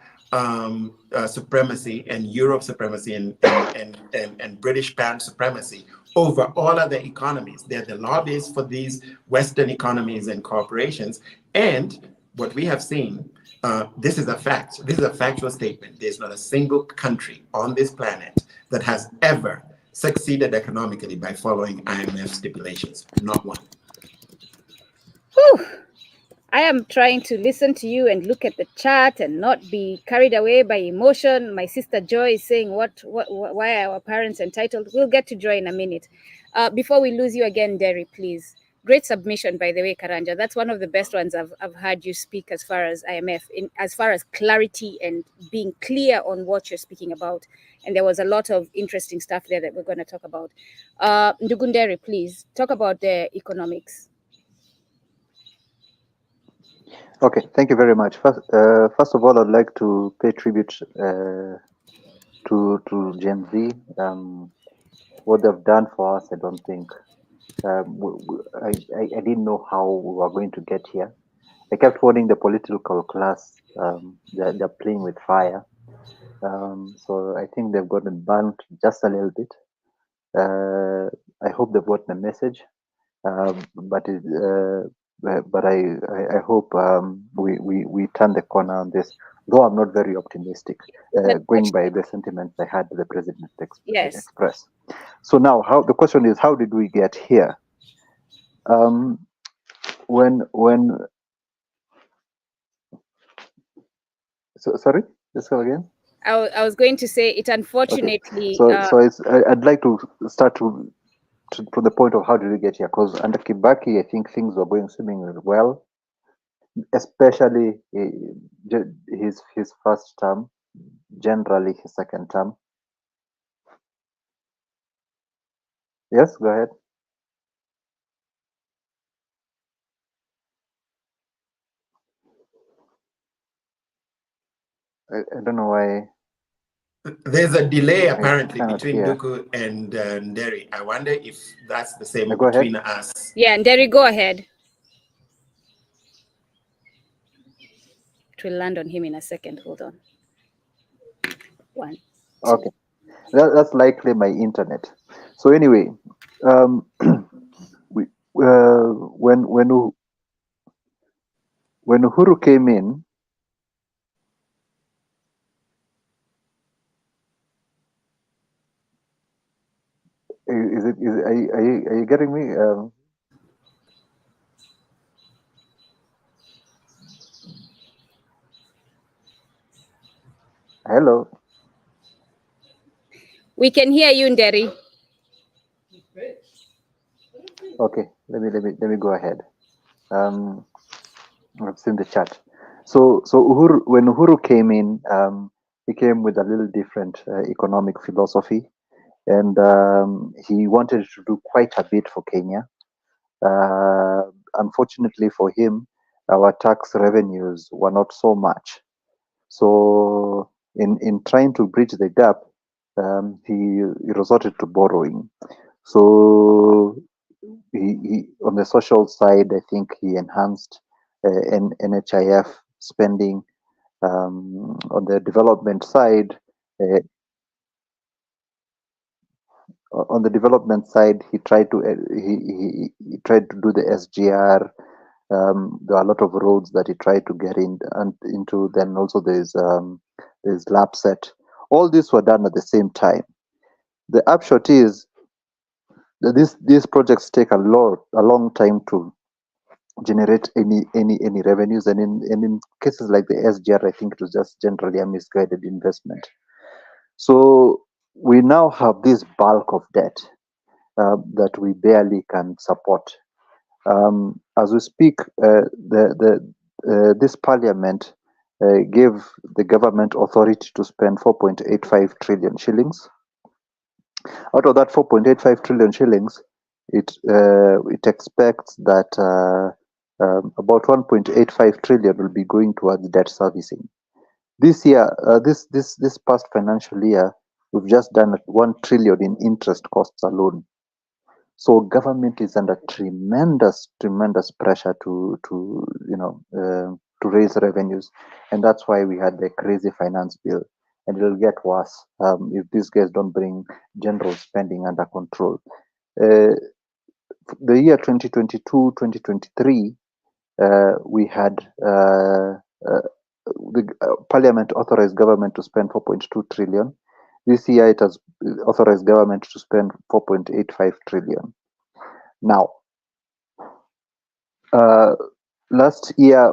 supremacy and Europe supremacy and British pound supremacy over all other economies. They're the lobbyists for these Western economies and corporations. And what we have seen, this is a fact. This is a factual statement. There's not a single country on this planet that has ever succeeded economically by following IMF stipulations. Not one. Whew. I am trying to listen to you and look at the chart and not be carried away by emotion. My sister Joy is saying, why are our parents entitled? We'll get to Joy in a minute. Before we lose you again, Derry, please. Great submission, by the way, Karanja. That's one of the best ones I've heard you speak as far as IMF, as far as clarity and being clear on what you're speaking about. And there was a lot of interesting stuff there that we're going to talk about. Ndugunderi, please, talk about the economics. Okay, thank you very much. First of all, I'd like to pay tribute to Gen Z. What they've done for us, I don't think. I didn't know how we were going to get here. I kept warning the political class they're playing with fire. So I think they've gotten burnt just a little bit. I hope they've gotten a message. But I hope we turn the corner on this, though I'm not very optimistic, going by the sentiments I had the president express. So now, the question is, how did we get here? Sorry, let's go again. I was going to say it. Unfortunately, okay. I'd like to start to the point of how did we get here, because under Kibaki, I think things were going swimmingly well, especially his first term, generally his second term. Yes, go ahead. I don't know why. There's a delay apparently between Duku and Nderi. I wonder if that's the same between us. Yeah, Nderi, go ahead. It will land on him in a second. Hold on. 1, 2. Okay, that's likely my internet. So anyway, when Uhuru came in, are you getting me? Hello. We can hear you, Nderi. Okay, let me go ahead. I've seen the chat. So Uhuru, when Uhuru came in, he came with a little different economic philosophy, and he wanted to do quite a bit for Kenya. Unfortunately for him, our tax revenues were not so much. So in trying to bridge the gap, he resorted to borrowing. So he on the social side, I think he enhanced NHIF spending. On the development side, he tried to he tried to do the SGR. There are a lot of roads that he tried to get into. Then also there's LAPSET. All these were done at the same time. The upshot is that these projects take a long time to generate any revenues. And in cases like the SGR, I think it was just generally a misguided investment. So we now have this bulk of debt that we barely can support. As we speak, this parliament gave the government authority to spend 4.85 trillion shillings. Out of that 4.85 trillion shillings, it expects that about 1.85 trillion will be going towards debt servicing. This year, this past financial year, we've just done 1 trillion in interest costs alone. So government is under tremendous pressure to raise revenues, and that's why we had the crazy finance bill. And it'll get worse if these guys don't bring general spending under control. The year 2022-2023, we had the Parliament authorized government to spend 4.2 trillion. This year, it has authorized government to spend 4.85 trillion. Now, last year,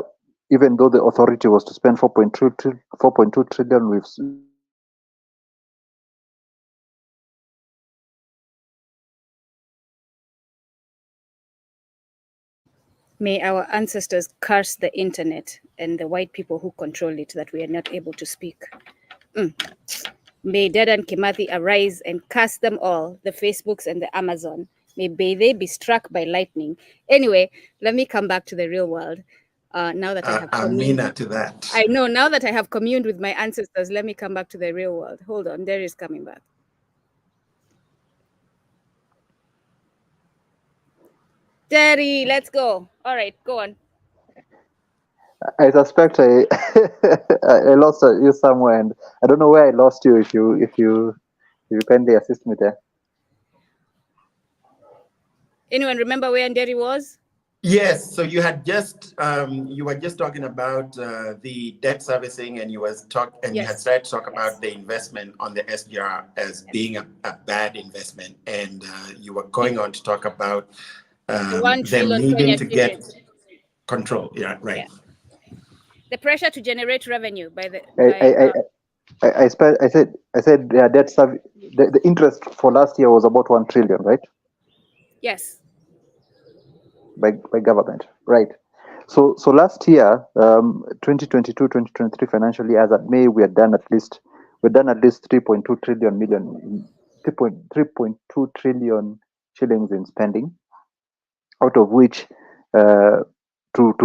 even though the authority was to spend 4.2 trillion, we've May our ancestors curse the internet and the white people who control it that we are not able to speak. May Dedan Kimathi arise and curse them all, the Facebooks and the Amazon. May they be struck by lightning. Anyway, let me come back to the real world. Now that I have Amina to that. I know, now that I have communed with my ancestors, let me come back to the real world. Hold on, there is coming back. Terry, let's go. All right, go on. I suspect I I lost you somewhere, and I don't know where I lost you. If you kindly assist me there. Anyone remember where Nderi was? Yes, so you had just you were just talking about the debt servicing, and you had started to talk about the investment on the SGR as being a bad investment, and you were going on to talk about them needing to get control. Yeah, right. Yeah. The pressure to generate revenue by the. I said yeah, debt service. The interest for last year was about 1 trillion, right? Yes. By government, right? So last year, 2022-2023 financial year, as at May, we had done at least 3.2 trillion shillings in spending, out of which to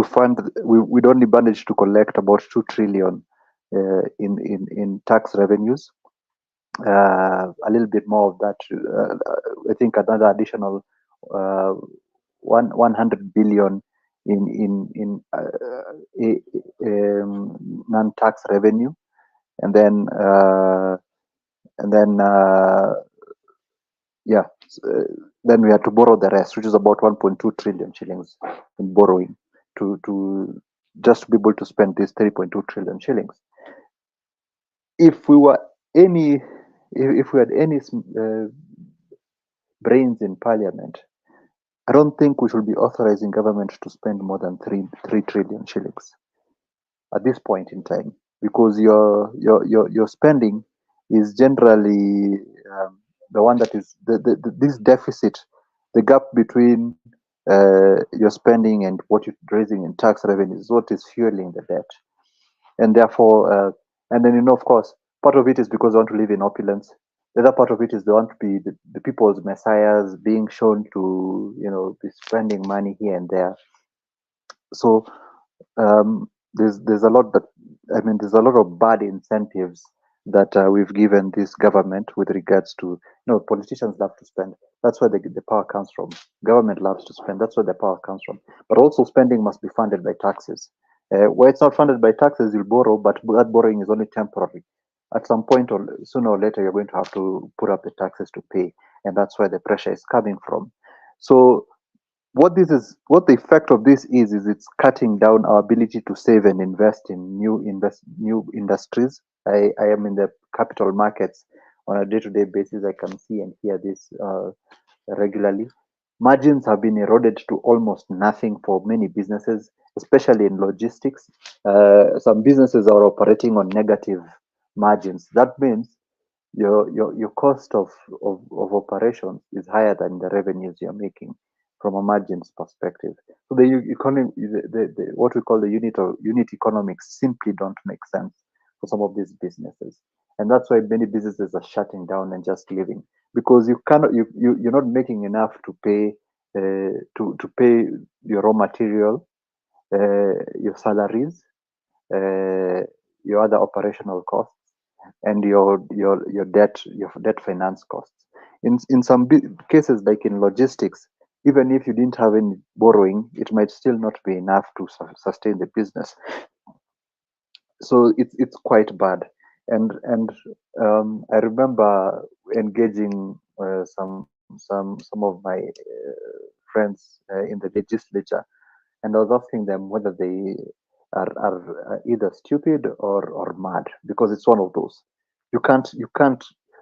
fund, we'd only managed to collect about 2 trillion in tax revenues. A little bit more of that. I think another additional 100 billion in non-tax revenue, and then then we had to borrow the rest, which is about 1.2 trillion shillings in borrowing to just be able to spend this 3.2 trillion shillings. If we had any brains in parliament, I don't think we should be authorizing government to spend more than 3 trillion shillings at this point in time, because your spending is generally the one that is this deficit, the gap between your spending and what you're raising in tax revenue is what is fueling the debt. And therefore, and then, of course, part of it is because they want to live in opulence. The other part of it is they want to be the people's messiahs, being shown to, be spending money here and there. So there's a lot there's a lot of bad incentives that we've given this government with regards to, politicians love to spend. That's where the power comes from. Government loves to spend. That's where the power comes from. But also spending must be funded by taxes. Where it's not funded by taxes, you'll borrow, but that borrowing is only temporary. At some point, or sooner or later, you're going to have to put up the taxes to pay, and that's where the pressure is coming from. So what the effect of this is it's cutting down our ability to save and invest in new industries. I am in the capital markets on a day-to-day basis. I can see and hear this regularly. Margins have been eroded to almost nothing for many businesses, especially in logistics. Some businesses are operating on negative margins. That means your cost of operation is higher than the revenues you're making from a margins perspective. So the economy, what we call the unit economics simply don't make sense for some of these businesses. And that's why many businesses are shutting down and just leaving, because you cannot you're not making enough to pay to pay your raw material, your salaries, your other operational costs, and your debt finance costs. In some cases, like in logistics, even if you didn't have any borrowing, it might still not be enough to sustain the business. So it's quite bad. And I remember engaging some of my friends in the legislature, and I was asking them whether they are either stupid or mad, because it's one of those. You can't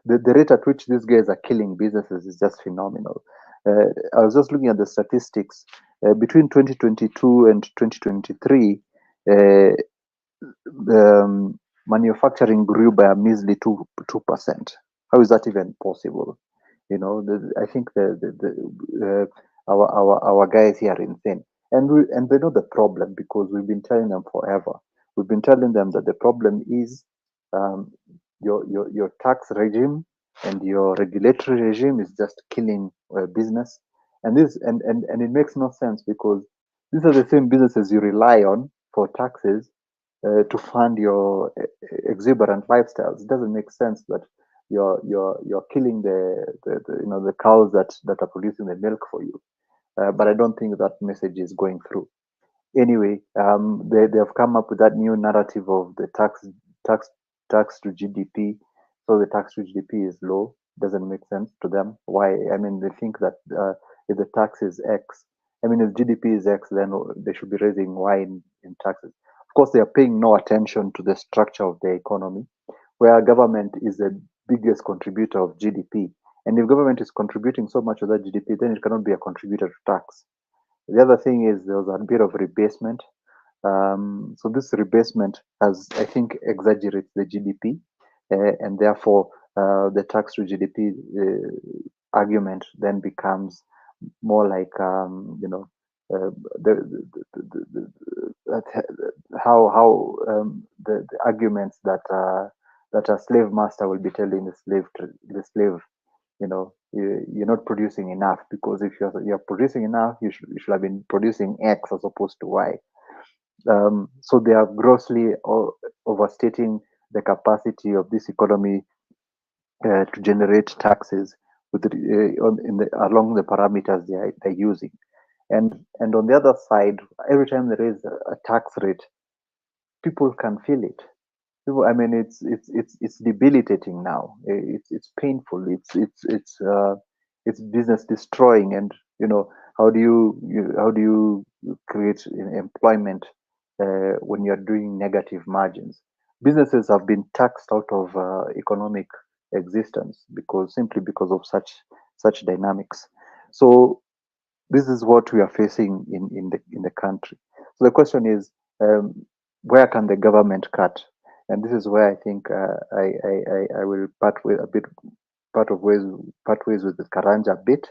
the rate at which these guys are killing businesses is just phenomenal. I was just looking at the statistics between 2022 and 2023. Manufacturing grew by a measly 2%. How is that even possible? I think our guys here are insane, and they know the problem, because we've been telling them forever. We've been telling them that the problem is um, your tax regime and your regulatory regime is just killing business, and it makes no sense, because these are the same businesses you rely on for taxes to fund your exuberant lifestyles. It doesn't make sense that you're killing the cows that are producing the milk for you. But I don't think that message is going through. Anyway, they have come up with that new narrative of the tax tax to GDP. So the tax to GDP is low. Doesn't make sense to them. Why? I mean, they think that if the tax is X, I mean, if GDP is X, then they should be raising Y in taxes. Of course, they are paying no attention to the structure of the economy, where government is the biggest contributor of GDP. And if government is contributing so much of that GDP, then it cannot be a contributor to tax. The other thing is there was a bit of rebasement. So this rebasement has, I think, exaggerates the GDP, and therefore the tax to GDP argument then becomes more like the arguments that a slave master will be telling the slave, you're not producing enough, because if you're producing enough, you should have been producing X as opposed to Y. So they are grossly overstating the capacity of this economy to generate taxes along the parameters they're using. And on the other side, every time there is a tax rate, people can feel it. I mean, it's debilitating now. It's painful. It's business destroying. And how do you create employment when you're doing negative margins? Businesses have been taxed out of economic existence simply because of such dynamics. So this is what we are facing in the country. So the question is, where can the government cut? And this is where I think I will part ways with Karanja a bit.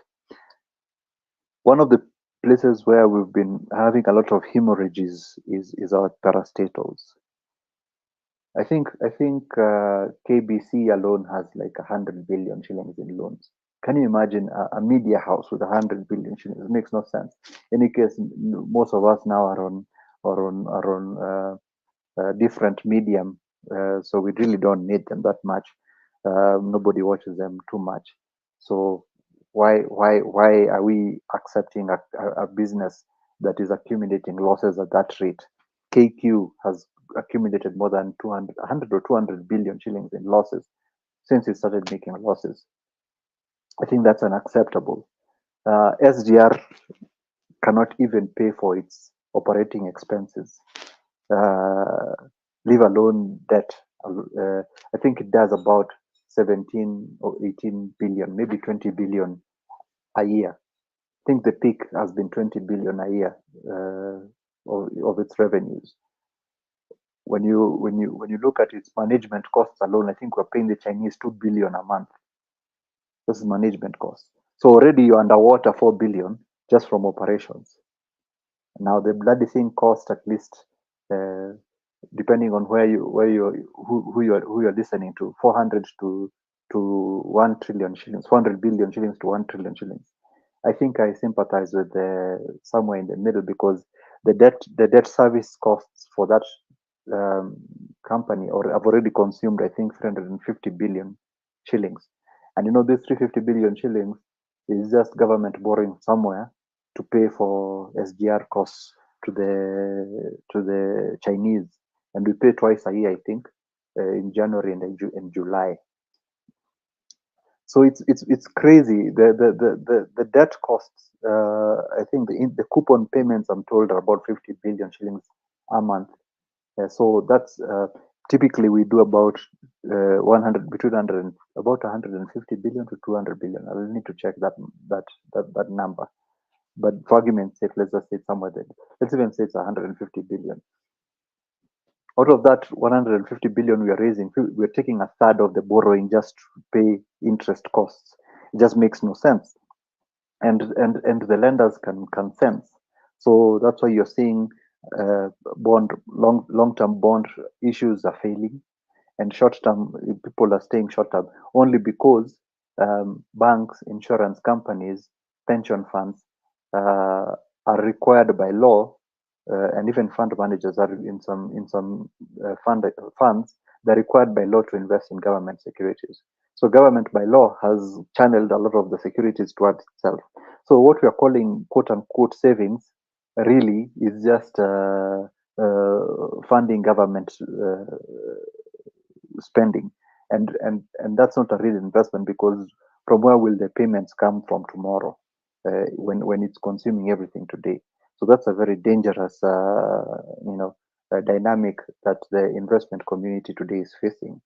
One of the places where we've been having a lot of hemorrhages is our parastatals. I think KBC alone has like 100 billion shillings in loans. Can you imagine a media house with 100 billion shillings? It makes no sense. In any case, most of us now are on different medium, so we really don't need them that much. Nobody watches them too much. So why are we accepting a business that is accumulating losses at that rate? KQ has accumulated more than 100 or 200 billion shillings in losses since it started making losses. I think that's unacceptable. SGR cannot even pay for its operating expenses, leave alone debt. I think it does about 17 or 18 billion, maybe 20 billion a year. think the peak has been 20 billion a year of its revenues. When you look at its management costs alone, I think we're paying the Chinese 2 billion a month. This is management costs. So already you're underwater 4 billion just from operations. Now the bloody thing costs at least, depending on who you're listening to, 400 to 1 trillion shillings, 400 billion shillings to 1 trillion shillings. I think I sympathize with somewhere in the middle, because the debt service costs for that company or have already consumed, I think, 350 billion shillings. And this 350 billion shillings is just government borrowing somewhere to pay for SGR costs to the Chinese, and we pay twice a year, I think, in January and in July. So it's crazy. The debt costs. I think the coupon payments, I'm told, are about 50 billion shillings a month. So that's typically we do about 150 billion to 200 billion. I'll need to check that number. But for argument's sake, let's just say somewhere there. Let's even say it's 150 billion. Out of that 150 billion we are raising, we're taking a third of the borrowing just to pay interest costs. It just makes no sense, and the lenders can sense. So that's why you're seeing long-term bond issues are failing, and short-term people are staying short-term only because banks, insurance companies, pension funds are required by law, and even fund managers are in some funds, they're required by law to invest in government securities. So government by law has channeled a lot of the securities towards itself. So what we are calling quote unquote savings really is just funding government spending, and that's not a real investment, because from where will the payments come from tomorrow when it's consuming everything today? So that's a very dangerous dynamic that the investment community today is facing.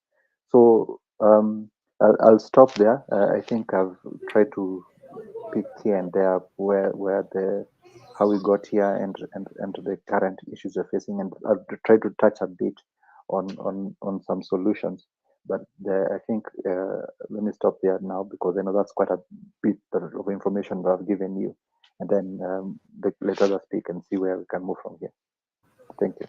So I'll stop there. I think I've tried to pick here and there where how we got here and the current issues we're facing, and I'll try to touch a bit on some solutions. But I think let me stop there now, because I know that's quite a bit of information that I've given you, and then let others speak and see where we can move from here. Thank you.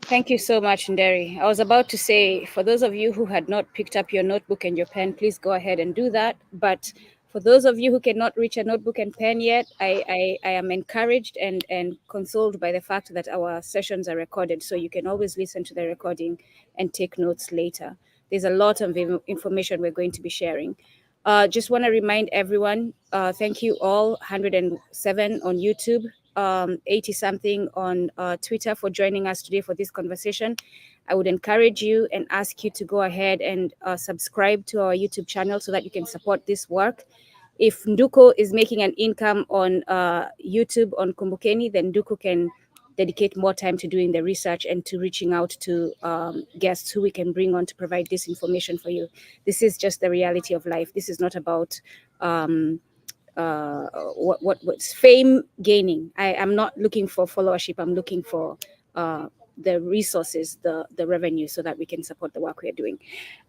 Thank you so much, Nderi. I was about to say, for those of you who had not picked up your notebook and your pen, please go ahead and do that. But for those of you who cannot reach a notebook and pen yet, I am encouraged and consoled by the fact that our sessions are recorded, so you can always listen to the recording and take notes later. There's a lot of information we're going to be sharing. Just want to remind everyone, thank you all, 107 on YouTube, 80 something on Twitter, for joining us today for this conversation. I would encourage you and ask you to go ahead and subscribe to our YouTube channel so that you can support this work. If Nduku is making an income on YouTube on Kumbukeni, then Nduku can dedicate more time to doing the research and to reaching out to guests who we can bring on to provide this information for you. This is just the reality of life. This is not about what's fame gaining. I'm not looking for followership. I'm looking for the resources, the revenue, so that we can support the work we are doing.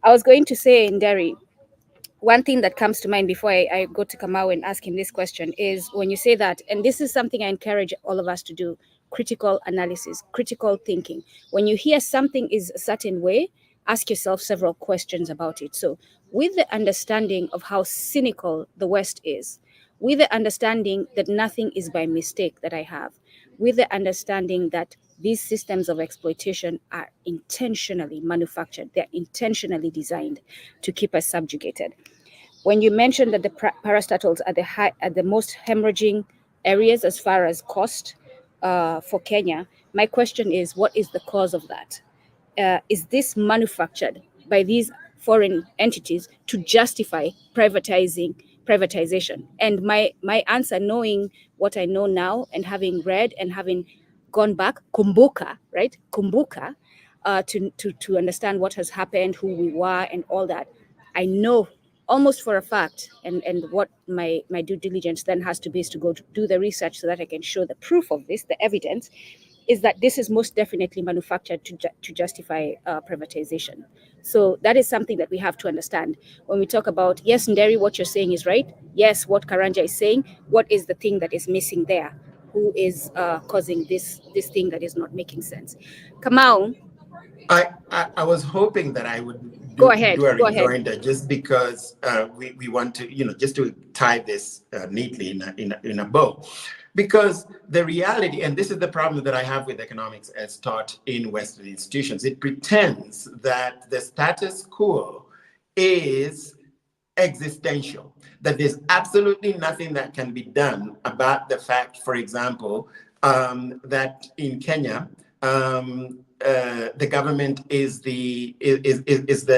I was going to say, Nderi, one thing that comes to mind before I go to Kamau and ask him this question is when you say that, and this is something I encourage all of us to do, critical analysis, critical thinking. When you hear something is a certain way, ask yourself several questions about it. So with the understanding of how cynical the West is, with the understanding that nothing is by mistake that I have, with the understanding that these systems of exploitation are intentionally manufactured, they're intentionally designed to keep us subjugated. When you mentioned that the parastatals are the most hemorrhaging areas as far as cost for Kenya, my question is, what is the cause of that? Is this manufactured by these foreign entities to justify privatization? And my answer, knowing what I know now and having read and having gone back, Kumbuka, to understand what has happened, who we were, and all that, I know almost for a fact, and what my due diligence then has to be is to go to do the research so that I can show the proof of this, the evidence, is that this is most definitely manufactured to justify privatization. So that is something that we have to understand when we talk about, yes, Nderi, what you're saying is right. Yes, what Karanja is saying, what is the thing that is missing there? Who is causing this thing that is not making sense? Kamau, I was hoping that I would go ahead. do a Go ahead. rejoinder just because we want to, just to tie this neatly in a bow. Because the reality, and this is the problem that I have with economics as taught in Western institutions, it pretends that the status quo is existential, that there's absolutely nothing that can be done about the fact, for example, that in Kenya, the government is the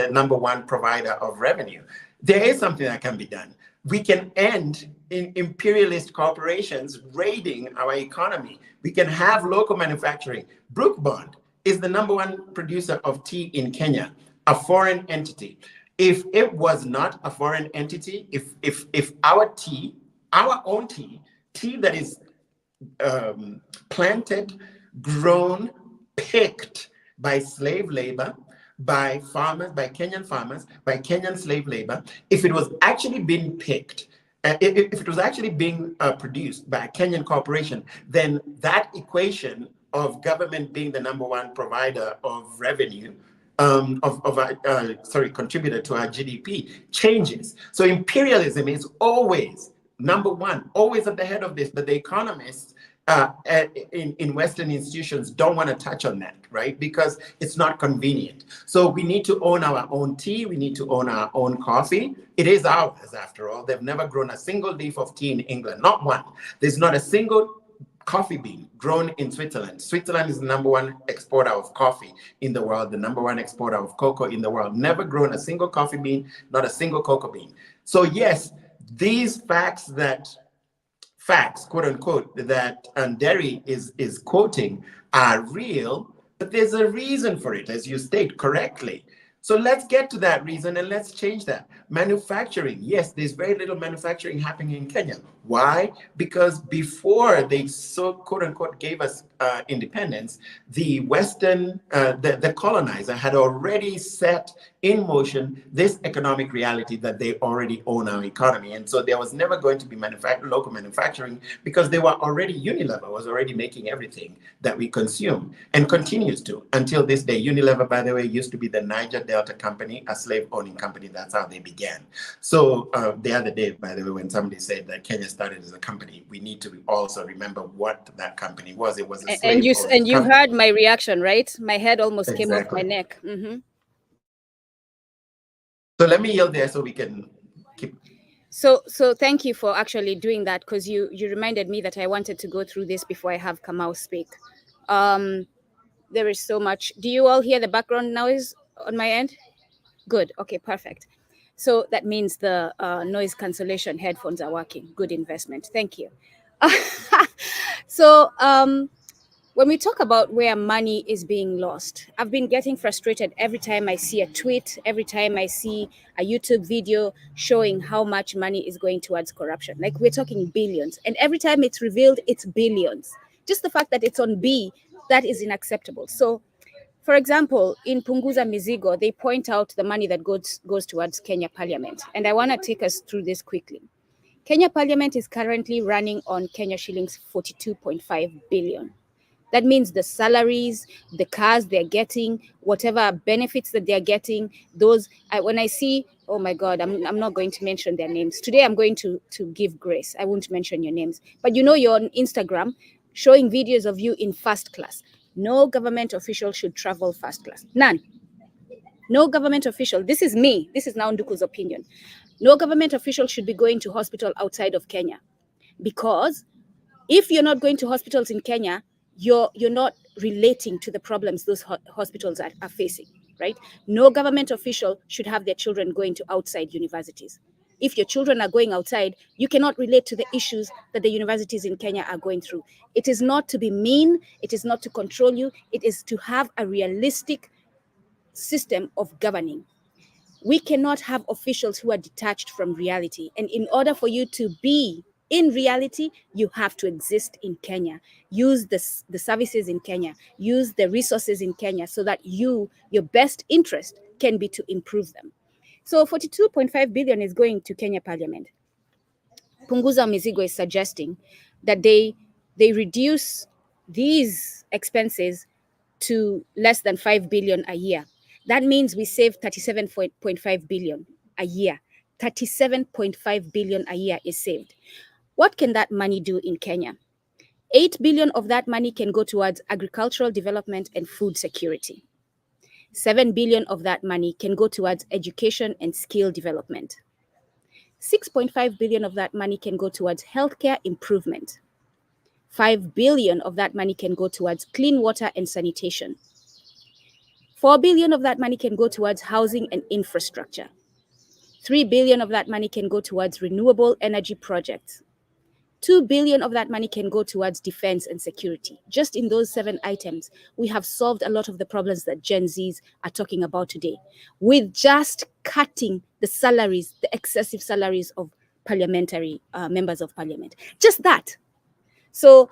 number one provider of revenue. There is something that can be done. We can end in imperialist corporations raiding our economy. We can have local manufacturing. Brook Bond is the number one producer of tea in Kenya, a foreign entity. If it was not a foreign entity, if our tea, our own tea that is planted, grown, picked by slave labor, by farmers, by Kenyan farmers, by Kenyan slave labor, if it was actually being picked, if it was actually being produced by a Kenyan corporation, then that equation of government being the number one provider of revenue, contributor to our GDP changes. So imperialism is always number one, always at the head of this, but the economists in Western institutions don't want to touch on that, right? Because it's not convenient. So we need to own our own tea. We need to own our own coffee. It is ours, after all. They've never grown a single leaf of tea in England, not one. There's not a single coffee bean grown in Switzerland. Switzerland is the number one exporter of coffee in the world, the number one exporter of cocoa in the world. Never grown a single coffee bean, not a single cocoa bean. So yes, these facts, quote unquote, that Nderi is quoting are real, but there's a reason for it, as you state correctly. So let's get to that reason and let's change that. Manufacturing, yes, there's very little manufacturing happening in Kenya. Why? Because before they quote unquote gave us independence, the Western, the colonizer had already set in motion this economic reality that they already own our economy. And so there was never going to be local manufacturing because they were already, Unilever was already making everything that we consume and continues to until this day. Unilever, by the way, used to be the Niger Delta Company, a slave owning company. That's how they began. So the other day, by the way, when somebody said that Kenya started as a company, we need to also remember what that company was. It was a slave and you heard my reaction, right? My head almost came off my neck. Mm-hmm. So let me yield there so we can keep. So thank you for actually doing that, because you reminded me that I wanted to go through this before I have Kamau speak. There is so much. Do you all hear the background noise on my end? Good. Okay, perfect. So that means the noise cancellation headphones are working. Good investment. Thank you. So when we talk about where money is being lost, I've been getting frustrated every time I see a tweet, every time I see a YouTube video showing how much money is going towards corruption. Like, we're talking billions. And every time it's revealed, it's billions. Just the fact that it's on B, that is unacceptable. So, for example, in Punguza Mizigo, they point out the money that goes towards Kenya Parliament. And I want to take us through this quickly. Kenya Parliament is currently running on Kenya shillings 42.5 billion. That means the salaries, the cars they're getting, whatever benefits that they're getting, those, when I see, oh my God, I'm not going to mention their names. Today I'm going to give grace. I won't mention your names. But you're on Instagram showing videos of you in first class. No government official should travel first class. None. No government official. This is me. This is now Nduku's opinion. No government official should be going to hospital outside of Kenya. Because if you're not going to hospitals in Kenya, you're not relating to the problems those hospitals are facing, right? No government official should have their children going to outside universities. If your children are going outside, you cannot relate to the issues that the universities in Kenya are going through. It is not to be mean. It is not to control you. It is to have a realistic system of governing. We cannot have officials who are detached from reality. And in order for you to be in reality, you have to exist in Kenya. Use the services in Kenya. Use the resources in Kenya so that your best interest can be to improve them. So 42.5 billion is going to Kenya Parliament. Punguza Mizigo is suggesting that they reduce these expenses to less than 5 billion a year. That means we save 37.5 billion a year. 37.5 billion a year is saved. What can that money do in Kenya? 8 billion of that money can go towards agricultural development and food security. 7 billion of that money can go towards education and skill development. 6.5 billion of that money can go towards healthcare improvement. 5 billion of that money can go towards clean water and sanitation. 4 billion of that money can go towards housing and infrastructure. 3 billion of that money can go towards renewable energy projects. 2 billion of that money can go towards defense and security. Just in those 7 items, we have solved a lot of the problems that Gen Zs are talking about today, with just cutting the salaries, the excessive salaries of parliamentary members of parliament. Just that. So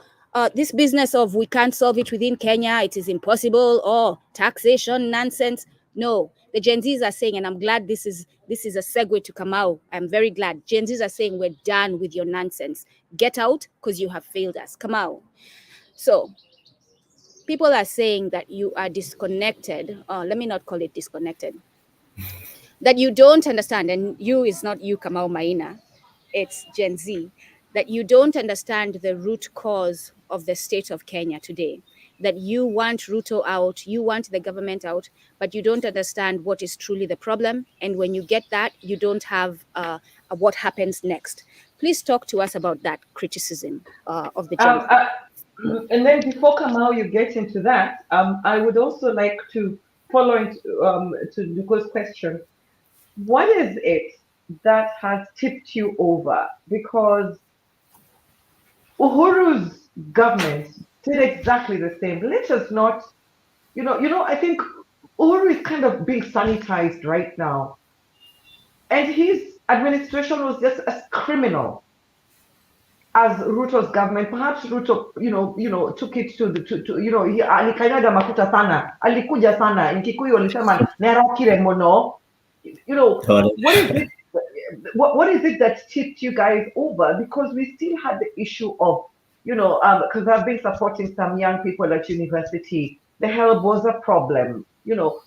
this business of we can't solve it within Kenya, it is impossible, or taxation nonsense. No, the Gen Zs are saying, and I'm glad this is a segue to Kamau. I'm very glad. Gen Zs are saying we're done with your nonsense. Get out because you have failed us. Kamau. So people are saying that you are disconnected. Let me not call it disconnected. That you don't understand, and you is not you, Kamau Maina. It's Gen Z, that you don't understand the root cause of the state of Kenya today, that you want Ruto out, you want the government out, but you don't understand what is truly the problem. And when you get that, you don't have what happens next. Please talk to us about that criticism of the Gen Z. And then before Kamau, you get into that, I would also like to follow into to Duko's question. What is it that has tipped you over? Because Uhuru's government did exactly the same. Let us not, I think Uhuru is kind of being sanitized right now. And his administration was just as criminal as Ruto's government. Perhaps Ruto, took it to alikanyaga mafuta sana, alikuja sana. In Kikuyu walisema nerokire mono. What is it? What is it that tipped you guys over? Because we still had the issue of, because I've been supporting some young people at university. The help was a problem.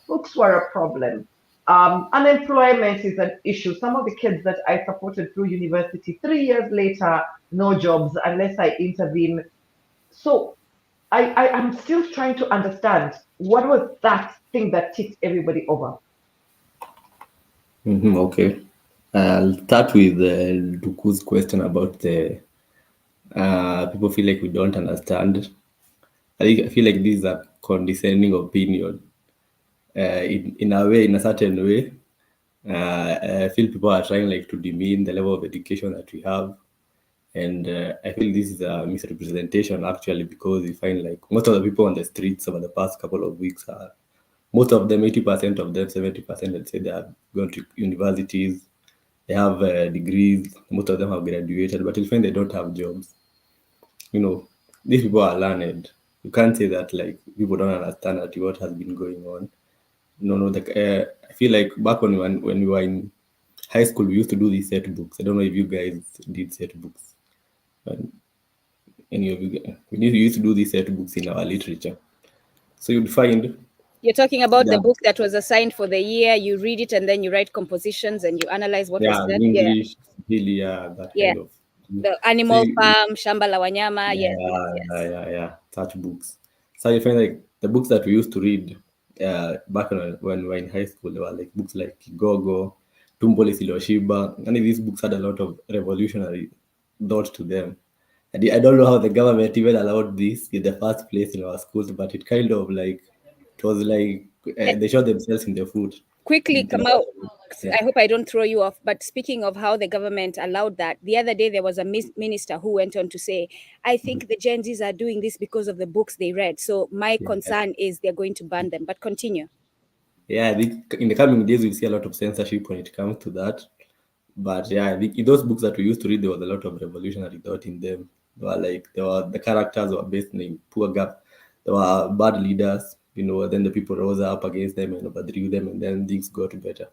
Books were a problem. Unemployment is an issue. Some of the kids that I supported through university, 3 years later, no jobs unless I intervene. So I'm still trying to understand what was that thing that tipped everybody over. Okay. I'll start with Duku's question about the people feel like we don't understand. I feel like this is a condescending opinion. In a way, in a certain way, I feel people are trying like to demean the level of education that we have. And I feel this is a misrepresentation actually, because we find like most of the people on the streets over the past couple of weeks are, most of them, 80% of them, 70%, let's say they have gone to universities, they have degrees, most of them have graduated, but you find they don't have jobs. These people are learned. You can't say that like people don't understand that what has been going on. No, I feel like back when we were in high school, we used to do these set books. I don't know if you guys did set books. Any of you, we used to do these set books in our literature. So you'd find. You're talking about the book that was assigned for the year. You read it and then you write compositions and you analyze what was said. English, really, that kind of. The Animal Farm, Shamba la Wanyama, yes. Such books. So you find like the books that we used to read back when we were in high school, they were like books like Kigogo, Tumboli Siloshiba. And these books had a lot of revolutionary thought to them. And I don't know how the government even allowed this in the first place in our schools, but it kind of like, it was like they shot themselves in the foot. Quickly, Kamau, I hope I don't throw you off, but speaking of how the government allowed that, the other day there was a minister who went on to say, I think the Gen Zs are doing this because of the books they read. So my concern is they're going to ban them, but continue. Yeah, I think in the coming days we'll see a lot of censorship when it comes to that. But yeah, I think in those books that we used to read, there was a lot of revolutionary thought in them. The characters were based in poor gap. There were bad leaders, then the people rose up against them and overthrew them, and then things got better.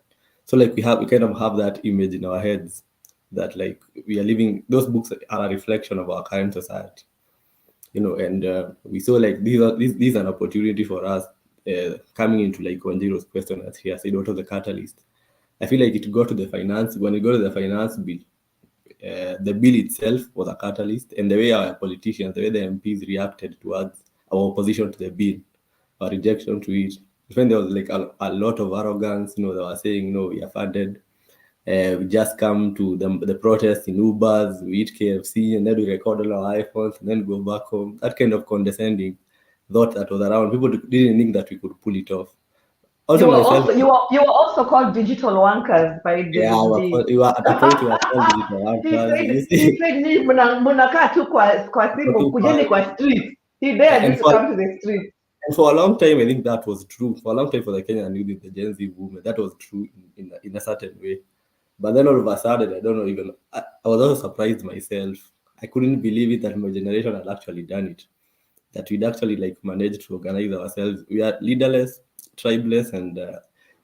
So like we kind of have that image in our heads that like we are living. Those books are a reflection of our current society, and we saw like these are an opportunity for us coming into like Wanjiro's question as he has said, what was the catalyst? I feel like it got to the finance. When it got to the finance bill, the bill itself was a catalyst, and the way our politicians, the way the MPs reacted towards our opposition to the bill, our rejection to it, when there was like a lot of arrogance, they were saying, no, we are funded. We just come to the protest in Ubers, we eat KFC, and then we record on our iPhones, and then go back home. That kind of condescending thought that was around. People didn't think that we could pull it off. Also, myself. You were also called digital wankers by Yeah, David. you are at the point you are called digital workers. He said ni mnakaa tu kwa simu, kujeni kwa street. He dared you to come to the street. And for a long time, I think that was true. For a long time, for the Kenyan youth, the Gen Z movement, that was true in a certain way. But then all of a sudden, I don't know, even I was also surprised myself. I couldn't believe it that my generation had actually done it. That we'd actually like managed to organize ourselves. We are leaderless, tribeless, and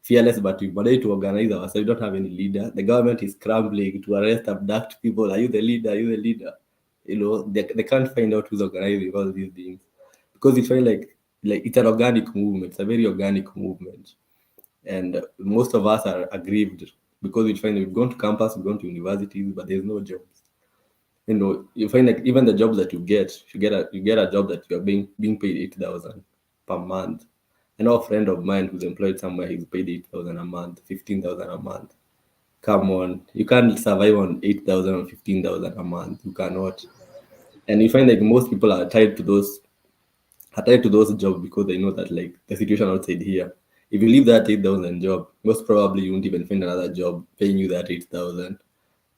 fearless, but we managed to organize ourselves. We don't have any leader. The government is scrambling to arrest, abduct people. Are you the leader? Are you the leader? They can't find out who's organizing all these things because it's feel like it's an organic movement. It's a very organic movement, and most of us are aggrieved because we find we've gone to campus, we've gone to universities, but there's no jobs. You find like even the jobs that you get a job that you're being paid 8,000 per month. I know a friend of mine who's employed somewhere, he's paid 8,000 a month, 15,000 a month. Come on, you can't survive on 8,000 or 15,000 a month. You cannot. And you find like most people are tied to those jobs because they know that like the situation outside here. If you leave that 8,000 job, most probably you won't even find another job paying you that 8,000.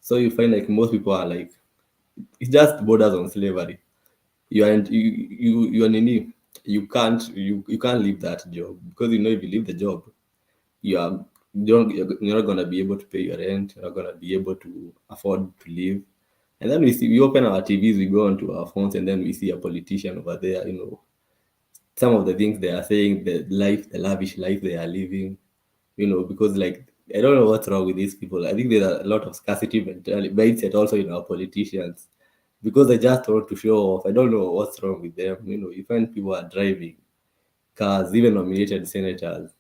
So you find like most people are like, it just borders on slavery. You can't leave that job because if you leave the job, you're not gonna be able to pay your rent. You're not gonna be able to afford to live. And then we open our TVs, we go onto our phones, and then we see a politician over there. Some of the things they are saying, the lavish life they are living. Because like I don't know what's wrong with these people. I think there's a lot of scarcity mindset also in our politicians because they just want to show off. I don't know what's wrong with them. You find people are driving cars, even nominated senators,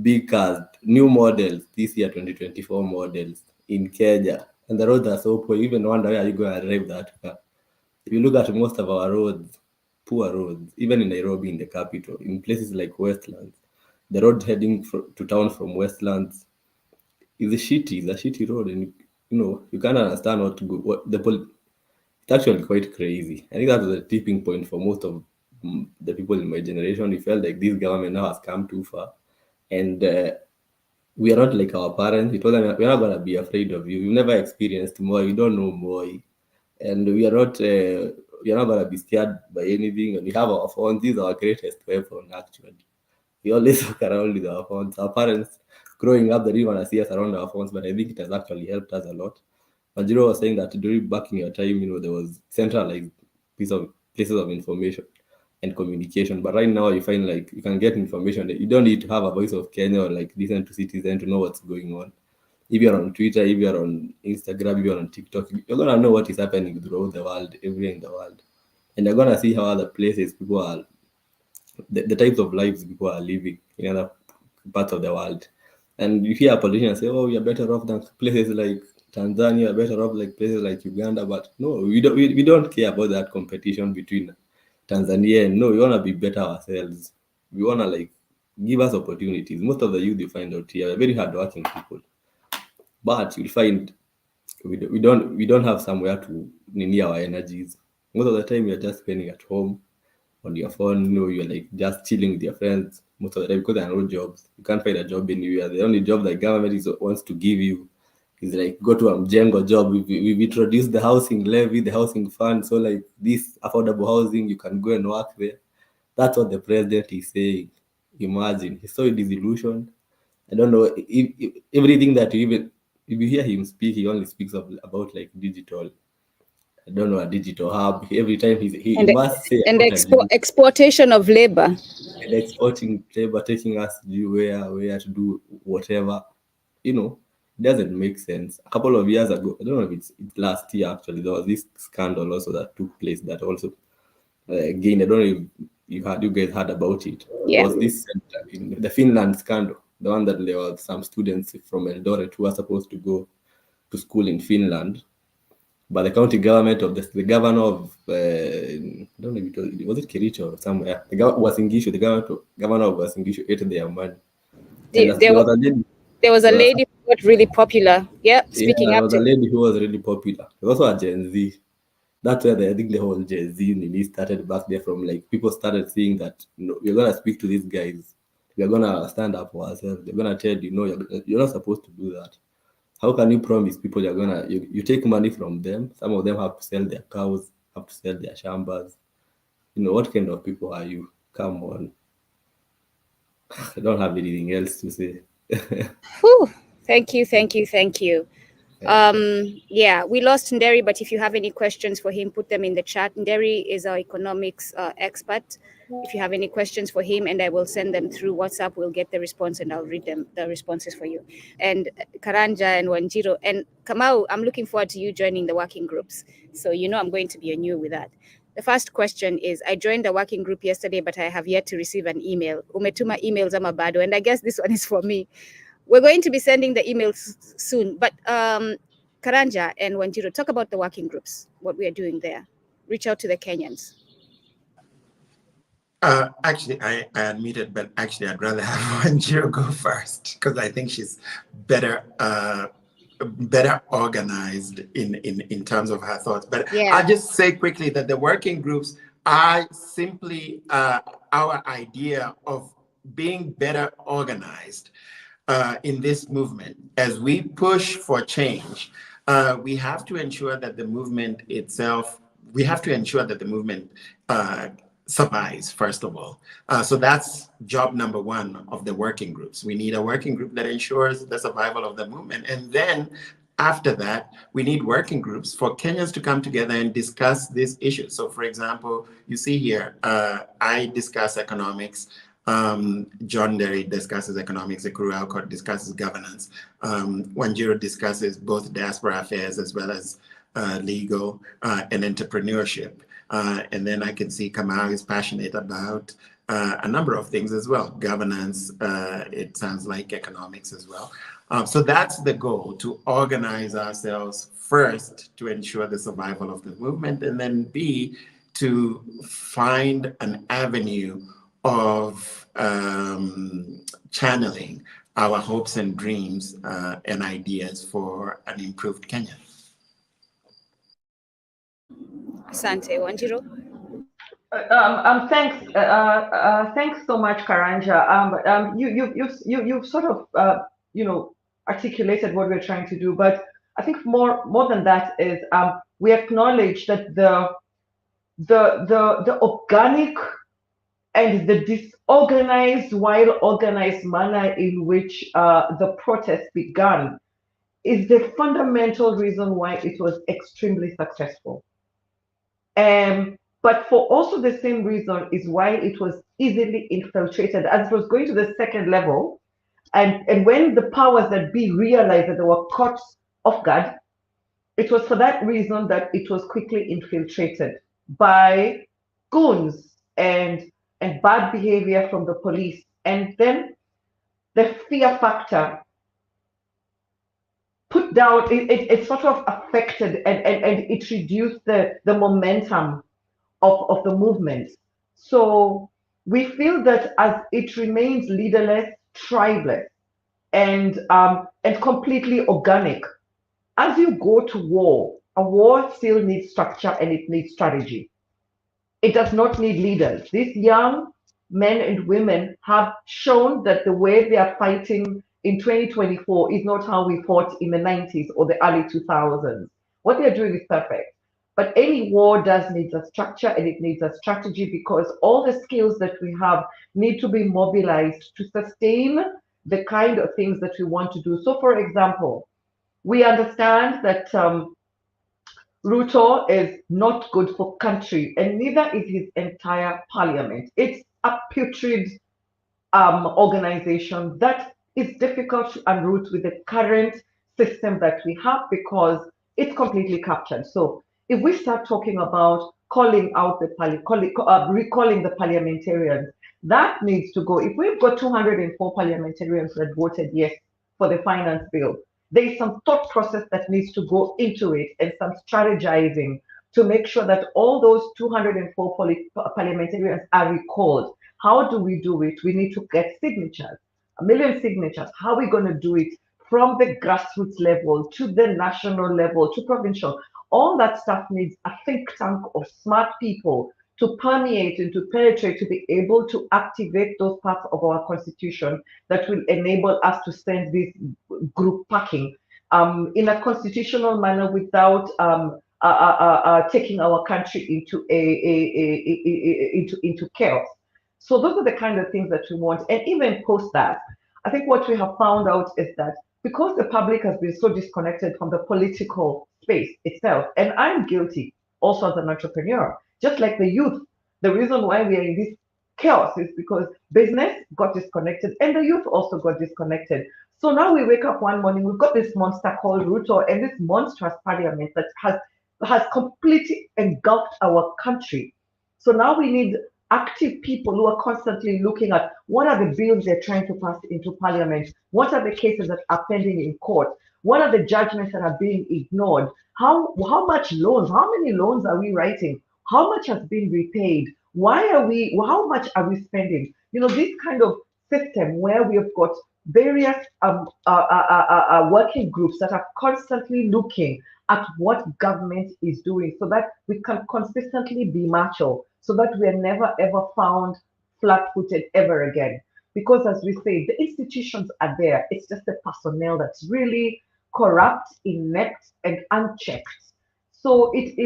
big cars, new models, this year 2024 models in Kenya. And the roads are so poor. You even wonder where are you going to drive that car. If you look at most of our roads, poor roads, even in Nairobi, in the capital, in places like Westlands, the road heading to town from Westlands is a shitty road, and you can't understand it's actually quite crazy. I think that was a tipping point for most of the people in my generation. We felt like this government now has come too far, and we are not like our parents. We told them we're not gonna be afraid of you. We've never experienced more. We don't know more, and we are not gonna be scared by anything. And we have our phones. These are our greatest weapon, actually. We always walk around with our phones. Our parents, growing up, they didn't want to see us around our phones, but I think it has actually helped us a lot. Majiro was saying that during back in your time, there was centralized places of information and communication. But right now, you find like you can get information. You don't need to have a Voice of Kenya or like listen to Citizen to know what's going on. If you're on Twitter, if you're on Instagram, if you're on TikTok, you're gonna know what is happening throughout the world, everywhere in the world, and you're gonna see how other places people are, the types of lives people are living in other parts of the world. And you hear politicians say, "Oh, we are better off than places like Tanzania, better off like places like Uganda." But no, we don't care about that competition between Tanzania and no. We wanna be better ourselves. We wanna like give us opportunities. Most of the youth you find out here are very hardworking people, but you'll find we don't have somewhere to near our energies. Most of the time, you're just spending at home on your phone. You're like just chilling with your friends most of the time because there are no jobs. You can't find a job anywhere. The only job the government wants to give you is like go to a mjengo job. We've introduced the housing levy, the housing fund. So like this affordable housing, you can go and work there. That's what the president is saying. Imagine, he's so disillusioned. I don't know if everything that if you hear him speak, he only speaks about like digital. I don't know, a digital hub. Every time he And must say and about a digital, exportation of labor. and exporting labor, taking us to do where to do whatever. It doesn't make sense. A couple of years ago, I don't know if it's last year actually, there was this scandal also that took place that also again, I don't know if you guys heard about it. There Yeah. was this center in the Finland scandal, the one that there were some students from Eldoret who were supposed to go to school in Finland, but the county government of the governor of I don't know if it was it Kericho or somewhere. The governor of Wasingishu ate their money, and There there was a was lady who got really popular. Yeah, speaking there up was to a lady who was really popular. There was also a Gen Z. That's where I think the whole Gen Z nini started back there from. Like people started seeing that we're gonna speak to these guys. We're gonna stand up for ourselves. They're gonna tell you, no, you're not supposed to do that. How can you promise people you're gonna you take money from them? Some of them have to sell their cows, have to sell their shambas. What kind of people are you? Come on. I don't have anything else to say. Whew. Thank you. Yeah, we lost Nderi, but if you have any questions for him, put them in the chat. Nderi is our economics expert. If you have any questions for him, and I will send them through WhatsApp, we'll get the response and I'll read the responses for you. And Karanja and Wanjiro and Kamau, I'm looking forward to you joining the working groups. So I'm going to be on you with that. The first question is, I joined the working group yesterday, but I have yet to receive an email. Umetuma emails ama bado, and I guess this one is for me. We're going to be sending the emails soon, but Karanja and Wanjiro, talk about the working groups, what we are doing there. Reach out to the Kenyans. Actually, I unmuted, but actually, I'd rather have Wanjiro go first because I think she's better organized in terms of her thoughts. But Yeah. I'll just say quickly that the working groups are simply our idea of being better organized in this movement. As we push for change, we have to ensure that the movement itself, survives, first of all. So that's job number one of the working groups. We need a working group that ensures the survival of the movement. And then after that, we need working groups for Kenyans to come together and discuss these issues. So for example, you see here, I discuss economics. John Derry discusses economics, Ekuru Alcott discusses governance. Wanjiro discusses both diaspora affairs as well as legal and entrepreneurship. And then I can see Kamau is passionate about a number of things as well. Governance, it sounds like economics as well. So that's the goal, to organize ourselves first to ensure the survival of the movement, and then B, to find an avenue of channeling our hopes and dreams and ideas for an improved Kenya. Asante, Wanjiro. Thanks so much, Karanja. You've sort of articulated what we're trying to do, but I think more than that is we acknowledge that the organic and the disorganized while organized manner in which the protest began is the fundamental reason why it was extremely successful. But for also the same reason is why it was easily infiltrated as it was going to the second level. And when the powers that be realized that they were caught off guard, it was for that reason that it was quickly infiltrated by goons and bad behavior from the police. And then the fear factor put down, it sort of affected and it reduced the momentum of the movement. So we feel that as it remains leaderless, tribeless, and completely organic, as you go to war, a war still needs structure and it needs strategy. It does not need leaders. These young men and women have shown that the way they are fighting in 2024 is not how we fought in the 90s or the early 2000s. What they're doing is perfect. But any war does need a structure, and it needs a strategy, because all the skills that we have need to be mobilized to sustain the kind of things that we want to do. So, for example, we understand that Ruto is not good for country, and neither is his entire parliament. It's a putrid organization that is difficult to unroot with the current system that we have, because it's completely captured. So if we start talking about calling out the recalling the parliamentarians, that needs to go. If we've got 204 parliamentarians that voted yes for the finance bill, there is some thought process that needs to go into it, and some strategizing to make sure that all those 204 parliamentarians are recalled. How do we do it? We need to get signatures, 1 million signatures. How are we going to do it from the grassroots level to the national level to provincial? All that stuff needs a think tank of smart people to permeate and to penetrate, to be able to activate those parts of our constitution that will enable us to send this group packing in a constitutional manner, without taking our country into chaos. So those are the kind of things that we want. And even post that, I think what we have found out is that because the public has been so disconnected from the political space itself, and I'm guilty also as an entrepreneur, just like the youth, the reason why we are in this chaos is because business got disconnected and the youth also got disconnected. So now we wake up one morning, we've got this monster called Ruto and this monstrous parliament that has completely engulfed our country. So now we need active people who are constantly looking at what are the bills they're trying to pass into parliament, what are the cases that are pending in court, what are the judgments that are being ignored, how much loans, how many loans are we writing, how much has been repaid, how much are we spending? You know, this kind of system where we have got various working groups that are constantly looking at what government is doing, so that we can consistently be macho, so that we are never ever found flat-footed ever again. Because as we say, the institutions are there. It's just the personnel that's really corrupt, inept, and unchecked. So it's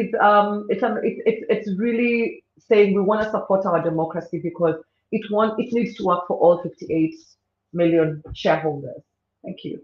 really saying we want to support our democracy, because it needs to work for all 58 million shareholders. Thank you.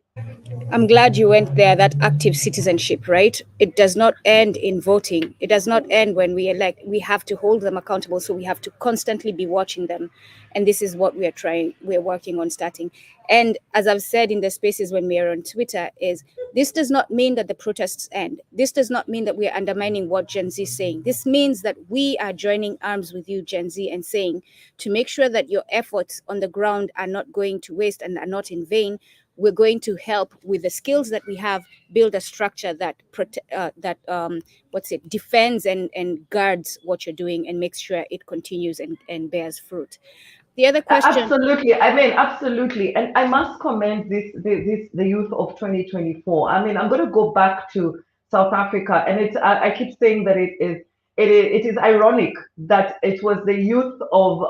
I'm glad you went there, that active citizenship, right? It does not end in voting. It does not end when we elect. We have to hold them accountable. So we have to constantly be watching them. And this is what we're working on starting. And as I've said in the spaces when we are on Twitter, is this does not mean that the protests end. This does not mean that we are undermining what Gen Z is saying. This means that we are joining arms with you, Gen Z, and saying to make sure that your efforts on the ground are not going to waste and are not in vain. We're going to help with the skills that we have, build a structure that defends and guards what you're doing and makes sure it continues and bears fruit. The other question. Absolutely. I mean, absolutely. And I must commend the youth of 2024. I mean, I'm going to go back to South Africa, and I keep saying that it is ironic that it was the youth of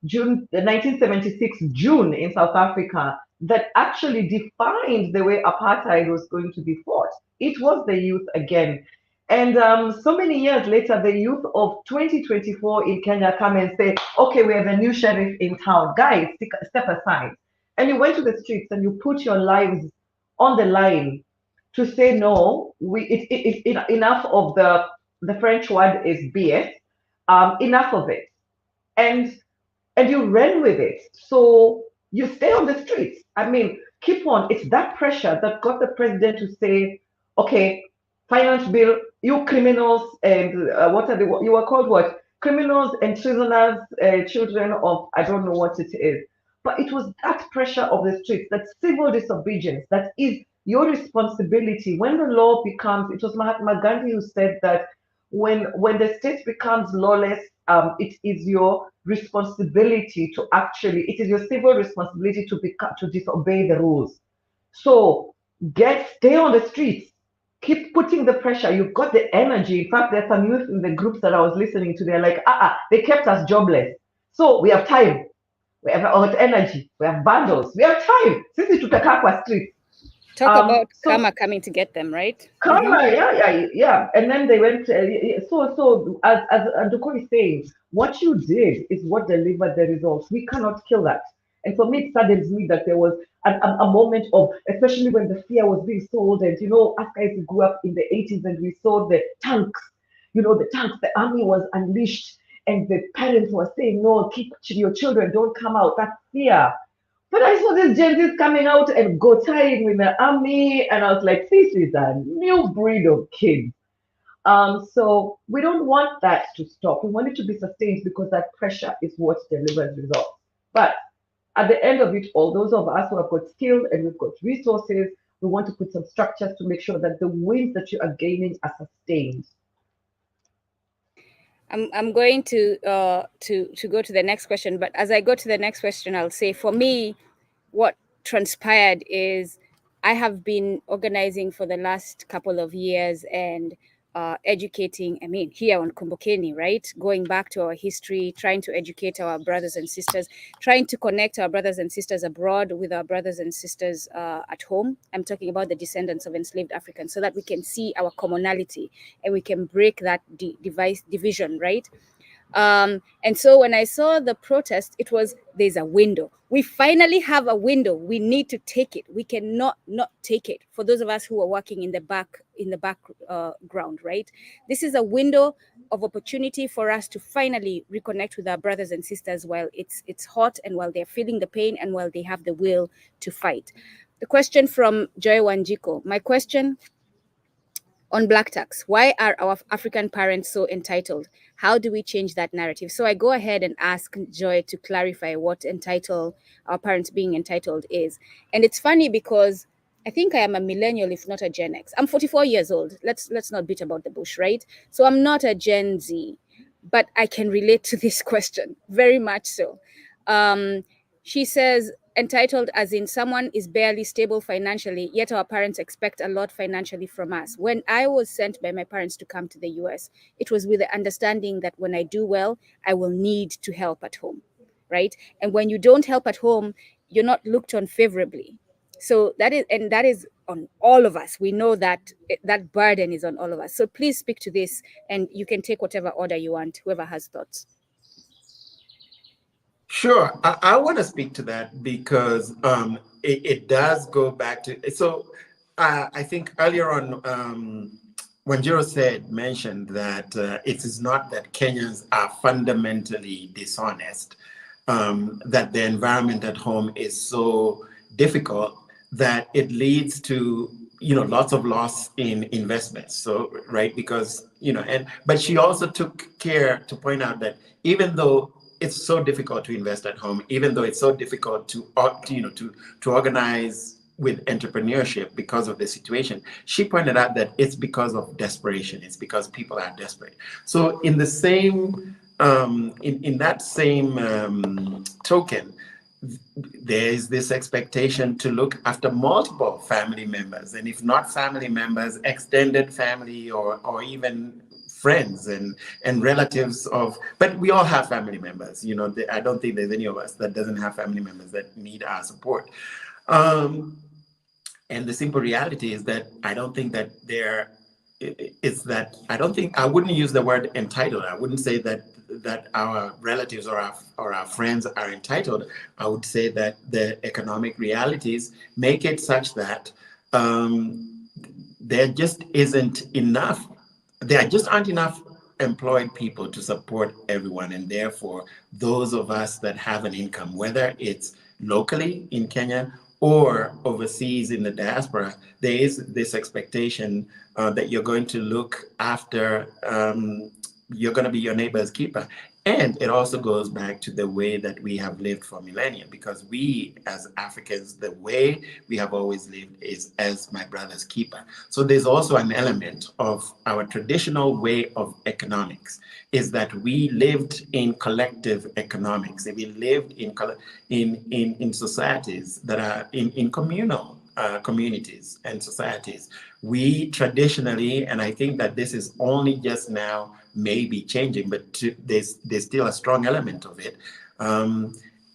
June 1976 June in South Africa that actually defined the way apartheid was going to be fought. It was the youth again. And so many years later, the youth of 2024 in Kenya come and say, okay, we have a new sheriff in town. Guys, step aside. And you went to the streets and you put your lives on the line to say, no, enough of the French word is BS, enough of it. And you ran with it. So you stay on the streets. I mean, keep on. It's that pressure that got the president to say, okay, finance bill, you criminals and you were called what? Criminals and prisoners, children of, I don't know what it is. But it was that pressure of the streets, that civil disobedience, that is your responsibility. When the law becomes, it was Mahatma Gandhi who said that when the state becomes lawless, it is your responsibility to it is your civil responsibility to disobey the rules. So stay on the streets, keep putting the pressure. You've got the energy. In fact, there's some youth in the groups that I was listening to. They're like, they kept us jobless. So we have time. We have energy. We have bundles. We have time. Sisi tutakaa kwa streets. Talk about karma coming to get them, right? Karma, yeah. And then they went. So as Nduku is saying, what you did is what delivered the results. We cannot kill that. And for me, it saddens me that there was a moment of, especially when the fear was being sold, and us guys who grew up in the 80s and we saw the tanks, the tanks, the army was unleashed, and the parents were saying, no, keep your children, don't come out. That fear. But I saw these Gen Zs coming out and go tying with the army, and I was like, this is a new breed of kids. So we don't want that to stop. We want it to be sustained because that pressure is what delivers results. But at the end of it all, those of us who have got skills and we've got resources, we want to put some structures to make sure that the wins that you are gaining are sustained. I'm going to go to the next question, but as I go to the next question, I'll say for me, what transpired is I have been organizing for the last couple of years and educating, here on Kumbukeni, right? Going back to our history, trying to educate our brothers and sisters, trying to connect our brothers and sisters abroad with our brothers and sisters at home. I'm talking about the descendants of enslaved Africans, so that we can see our commonality and we can break that division, right? And so when I saw the protest, it was, there's a window. We finally have a window. We need to take it. We cannot not take it. For those of us who are working in the background, right? This is a window of opportunity for us to finally reconnect with our brothers and sisters while it's hot and while they're feeling the pain and while they have the will to fight. The question from Joy Wanjiko. My question on black tax: why are our African parents so entitled? How do we change that narrative? So I go ahead and ask Joy to clarify what our parents being entitled is. And it's funny because I think I am a millennial, if not a Gen X. I'm 44 years old. Let's not beat about the bush, right? So I'm not a Gen Z, but I can relate to this question very much so. She says, entitled as in someone is barely stable financially, yet our parents expect a lot financially from us. When I was sent by my parents to come to the US, it was with the understanding that when I do well, I will need to help at home, right? And when you don't help at home, you're not looked on favorably. So that is on all of us. We know that that burden is on all of us. So please speak to this, and you can take whatever order you want, whoever has thoughts. Sure, I want to speak to that because it does go back to, so I think earlier on, Wanjiro mentioned that it is not that Kenyans are fundamentally dishonest, that the environment at home is so difficult that it leads to lots of loss in investments. So right, because but she also took care to point out that even though it's so difficult to invest at home, even though it's so difficult to organize with entrepreneurship because of the situation, she pointed out that it's because of desperation. It's because people are desperate. So in the same, in that same token, there is this expectation to look after multiple family members, and if not family members, extended family or even friends and relatives of, but we all have family members. I don't think there's any of us that doesn't have family members that need our support. And the simple reality is that I don't think that I wouldn't use the word entitled. I wouldn't say that our relatives or our friends are entitled. I would say that the economic realities make it such that there just isn't enough. There just aren't enough employed people to support everyone. And therefore, those of us that have an income, whether it's locally in Kenya or overseas in the diaspora, there is this expectation that you're going to look after, you're going to be your neighbor's keeper. And it also goes back to the way that we have lived for millennia, because we as Africans, the way we have always lived is as my brother's keeper. So there's also an element of our traditional way of economics, is that we lived in collective economics. We lived in societies that are in communal communities and societies. We traditionally, and I think that this is only just now maybe changing, but there's still a strong element of it.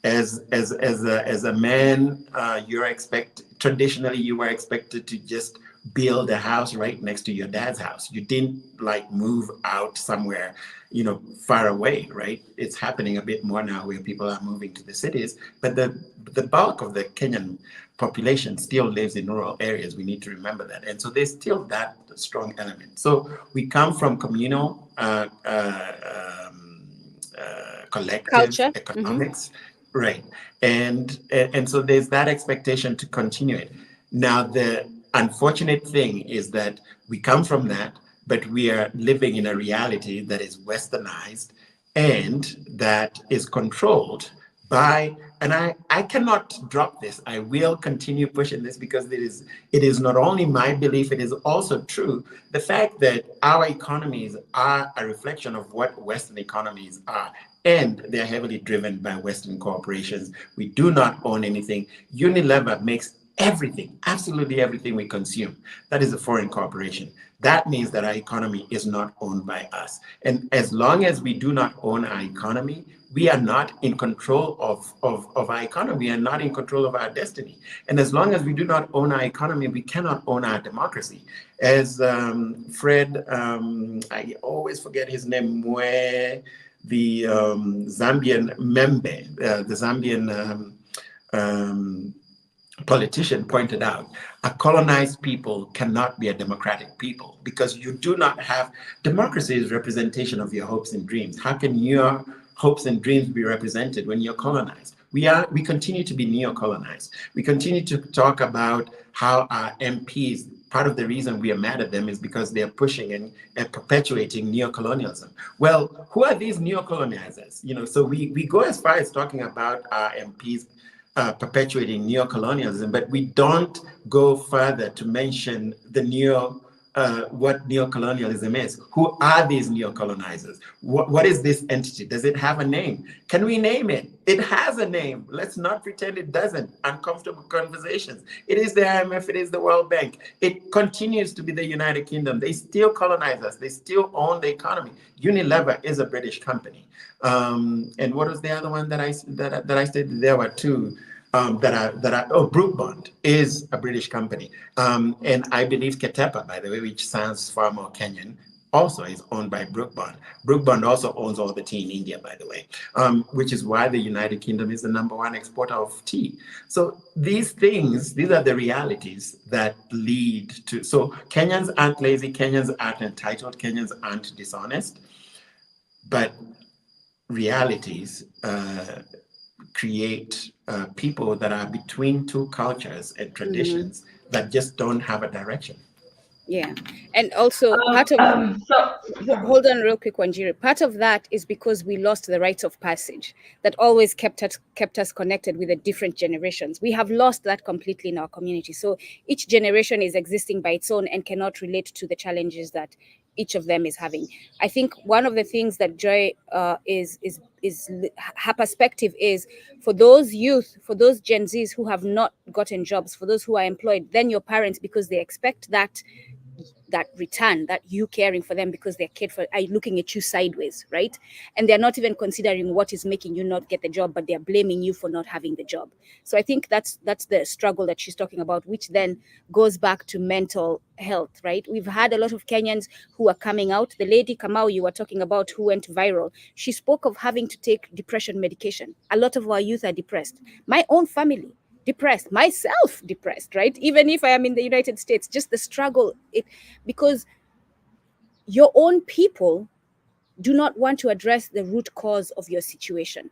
As a man, traditionally you were expected to just build a house right next to your dad's house. You didn't like move out somewhere, far away, right? It's happening a bit more now where people are moving to the cities, but the bulk of the Kenyan population still lives in rural areas. We need to remember that. And so there's still that strong element. So we come from communal collective Culture. economics, right? And so there's that expectation to continue it. Now, the unfortunate thing is that we come from that, but we are living in a reality that is westernized and that is controlled by, and I cannot drop this. I will continue pushing this because it is not only my belief, it is also true. The fact that our economies are a reflection of what Western economies are, and they're heavily driven by Western corporations. We do not own anything. Unilever makes everything, absolutely everything we consume. That is a foreign corporation. That means that our economy is not owned by us. And as long as we do not own our economy, we are not in control of our economy. We are not in control of our destiny. And as long as we do not own our economy, we cannot own our democracy. As Fred, I always forget his name, the Zambian Membe, the Zambian politician pointed out, a colonized people cannot be a democratic people because you do not have, democracy is representation of your hopes and dreams. How can your hopes and dreams be represented when you're colonized? We continue to be neo-colonized. We continue to talk about how our MPs, part of the reason we are mad at them is because they're pushing and perpetuating neo-colonialism. Well, who are these neo-colonizers? So we go as far as talking about our MPs perpetuating neo-colonialism, but we don't go further to mention the what neo-colonialism is. Who are these neo-colonizers? What is this entity? Does it have a name? Can we name it? It has a name. Let's not pretend it doesn't. Uncomfortable conversations. It is the IMF, it is the World Bank. It continues to be the United Kingdom. They still colonize us. They still own the economy. Unilever is a British company. And what was the other one that I said? There were two. Brook Bond is a British company. And I believe Ketepa, by the way, which sounds far more Kenyan, also is owned by Brook Bond. Brook Bond also owns all the tea in India, by the way, which is why the United Kingdom is the #1 exporter of tea. So these are the realities that lead to, so Kenyans aren't lazy, Kenyans aren't entitled, Kenyans aren't dishonest, but realities create people that are between two cultures and traditions that just don't have a direction. Yeah, and also part of hold on real quick, Wanjiru. Part of that is because we lost the rites of passage that always kept us connected with the different generations. We have lost that completely in our community. So each generation is existing by its own and cannot relate to the challenges that each of them is having. I think one of the things that Joy her perspective is for those youth, for those Gen Zs who have not gotten jobs, for those who are employed, then your parents, because they expect that return, that you caring for them because they're cared for, are looking at you sideways, right? And they're not even considering what is making you not get the job, but they're blaming you for not having the job. So I think that's the struggle that she's talking about, which then goes back to mental health, right? We've had a lot of Kenyans who are coming out. The lady Kamau you were talking about who went viral, she spoke of having to take depression medication. A lot of our youth are depressed. My own family, depressed, myself depressed, right? Even if I am in the United States, just the struggle, because your own people do not want to address the root cause of your situation.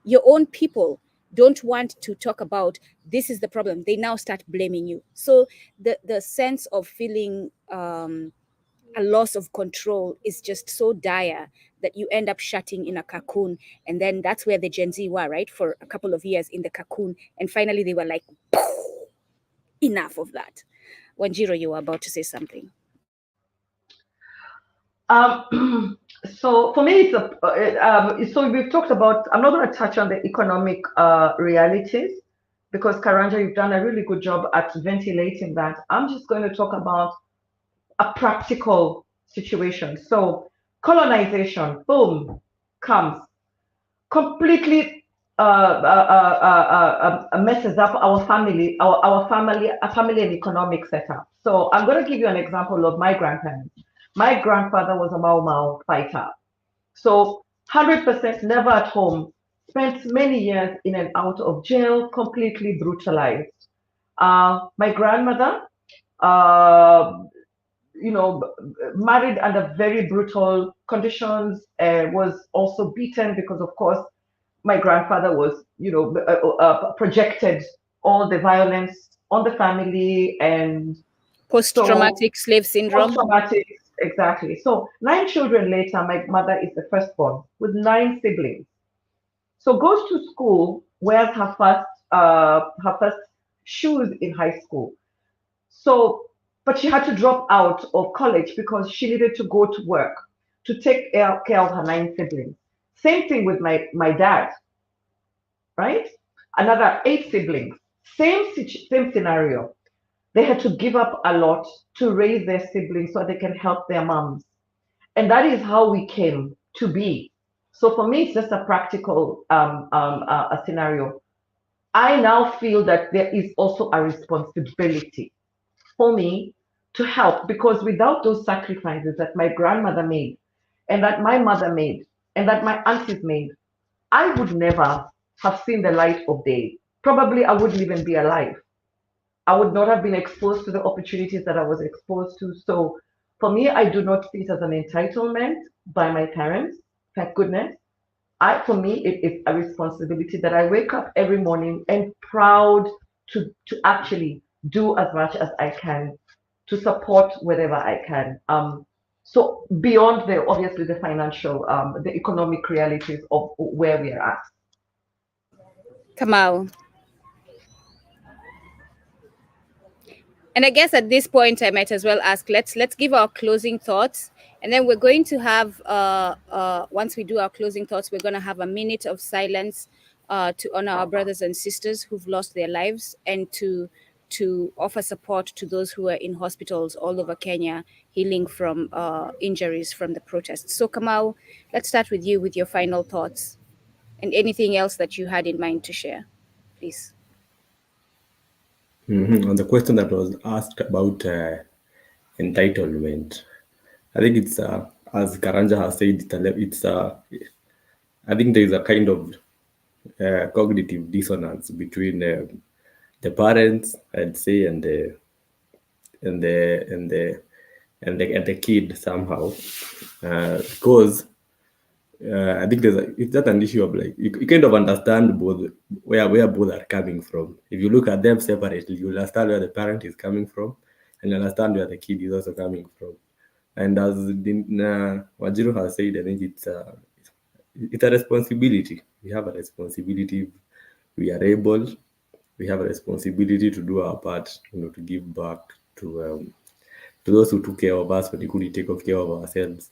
Your own people don't want to talk about this is the problem. They now start blaming you. So the sense of feeling a loss of control is just so dire that you end up shutting in a cocoon. And then that's where the Gen Z were, right? For a couple of years in the cocoon. And finally they were like, enough of that. Wanjiru, you were about to say something. So for me, so we've talked about, I'm not going to touch on the economic realities because Karanja, you've done a really good job at ventilating that. I'm just going to talk about a practical situation. So colonization, boom, comes completely messes up our family and economic setup. So I'm going to give you an example of my grandparents. My grandfather was a Mau Mau fighter. So 100% never at home, spent many years in and out of jail, completely brutalized. My grandmother, married under very brutal conditions, was also beaten because, of course, my grandfather was, projected all the violence on the family and Post-traumatic slave syndrome. Post-traumatic, exactly. So 9 children later, my mother is the firstborn with 9 siblings. So goes to school, wears her first shoes in high school. So, but she had to drop out of college because she needed to go to work to take care of her 9 siblings. Same thing with my dad, right? Another 8 siblings. Same scenario. They had to give up a lot to raise their siblings so they can help their moms. And that is how we came to be. So for me, it's just a practical a scenario. I now feel that there is also a responsibility for me to help, because without those sacrifices that my grandmother made and that my mother made and that my aunties made, I would never have seen the light of day. Probably I wouldn't even be alive. I would not have been exposed to the opportunities that I was exposed to. So for me, I do not see it as an entitlement by my parents. Thank goodness. For me, it is a responsibility that I wake up every morning and proud to actually do as much as I can to support wherever I can. So beyond obviously the financial, the economic realities of where we are at. Kamau. And I guess at this point, I might as well ask, let's give our closing thoughts. And then we're going to have, once we do our closing thoughts, we're going to have a minute of silence to honor our brothers and sisters who've lost their lives, and to offer support to those who are in hospitals all over Kenya, healing from injuries from the protests. So Kamau, let's start with you with your final thoughts and anything else that you had in mind to share, please. On the question that was asked about entitlement, I think it's as Karanja has said, I think there is a kind of cognitive dissonance between the parents, I'd say, and the kid somehow, because I think it's not an issue of like you kind of understand both where both are coming from. If you look at them separately, you understand where the parent is coming from, and you understand where the kid is also coming from. And as Wajiro has said, I think it's a responsibility. We have a responsibility. We are able. We have a responsibility to do our part, to give back to those who took care of us when we couldn't take care of ourselves.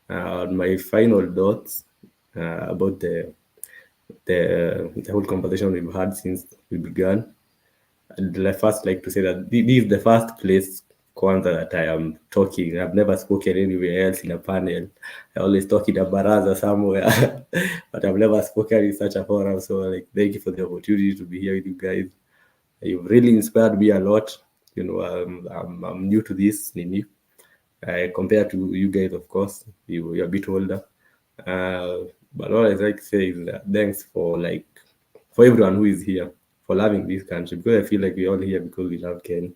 My final thoughts about the whole conversation we've had since we began. I'd first like to say that this is the first place, Kwanza, that I am talking. I've never spoken anywhere else in a panel. I always talk in a baraza somewhere, but I've never spoken in such a forum. So, thank you for the opportunity to be here with you guys. You've really inspired me a lot. I'm new to this, Nini. Compared to you guys, of course, you're a bit older. But all I like to say is that thanks for everyone who is here, for loving this country, because I feel like we're all here because we love Kenya.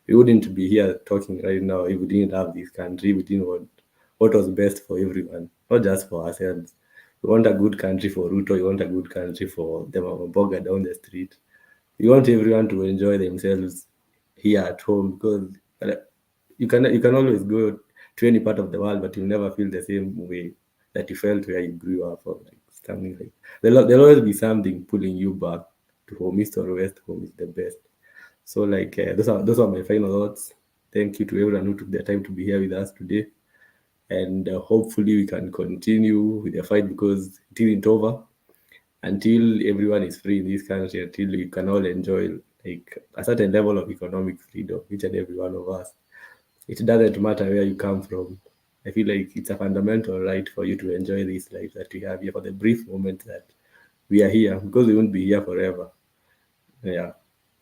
We wouldn't be here talking right now if we didn't love this country. We didn't want what was best for everyone, not just for ourselves. We want a good country for Ruto. We want a good country for the Mamaboga down the street. We want everyone to enjoy themselves here at home, because you can always go to any part of the world, but you'll never feel the same way that you felt where you grew up, or something like. There'll always be something pulling you back to home. East or west, home is the best. So those are my final thoughts. Thank you to everyone who took the time to be here with us today, and hopefully we can continue with the fight, because it isn't over until everyone is free in this country, until we can all enjoy a certain level of economic freedom, each and every one of us. It doesn't matter where you come from. I feel like it's a fundamental right for you to enjoy this life that we have here for the brief moment that we are here, because we won't be here forever. Yeah.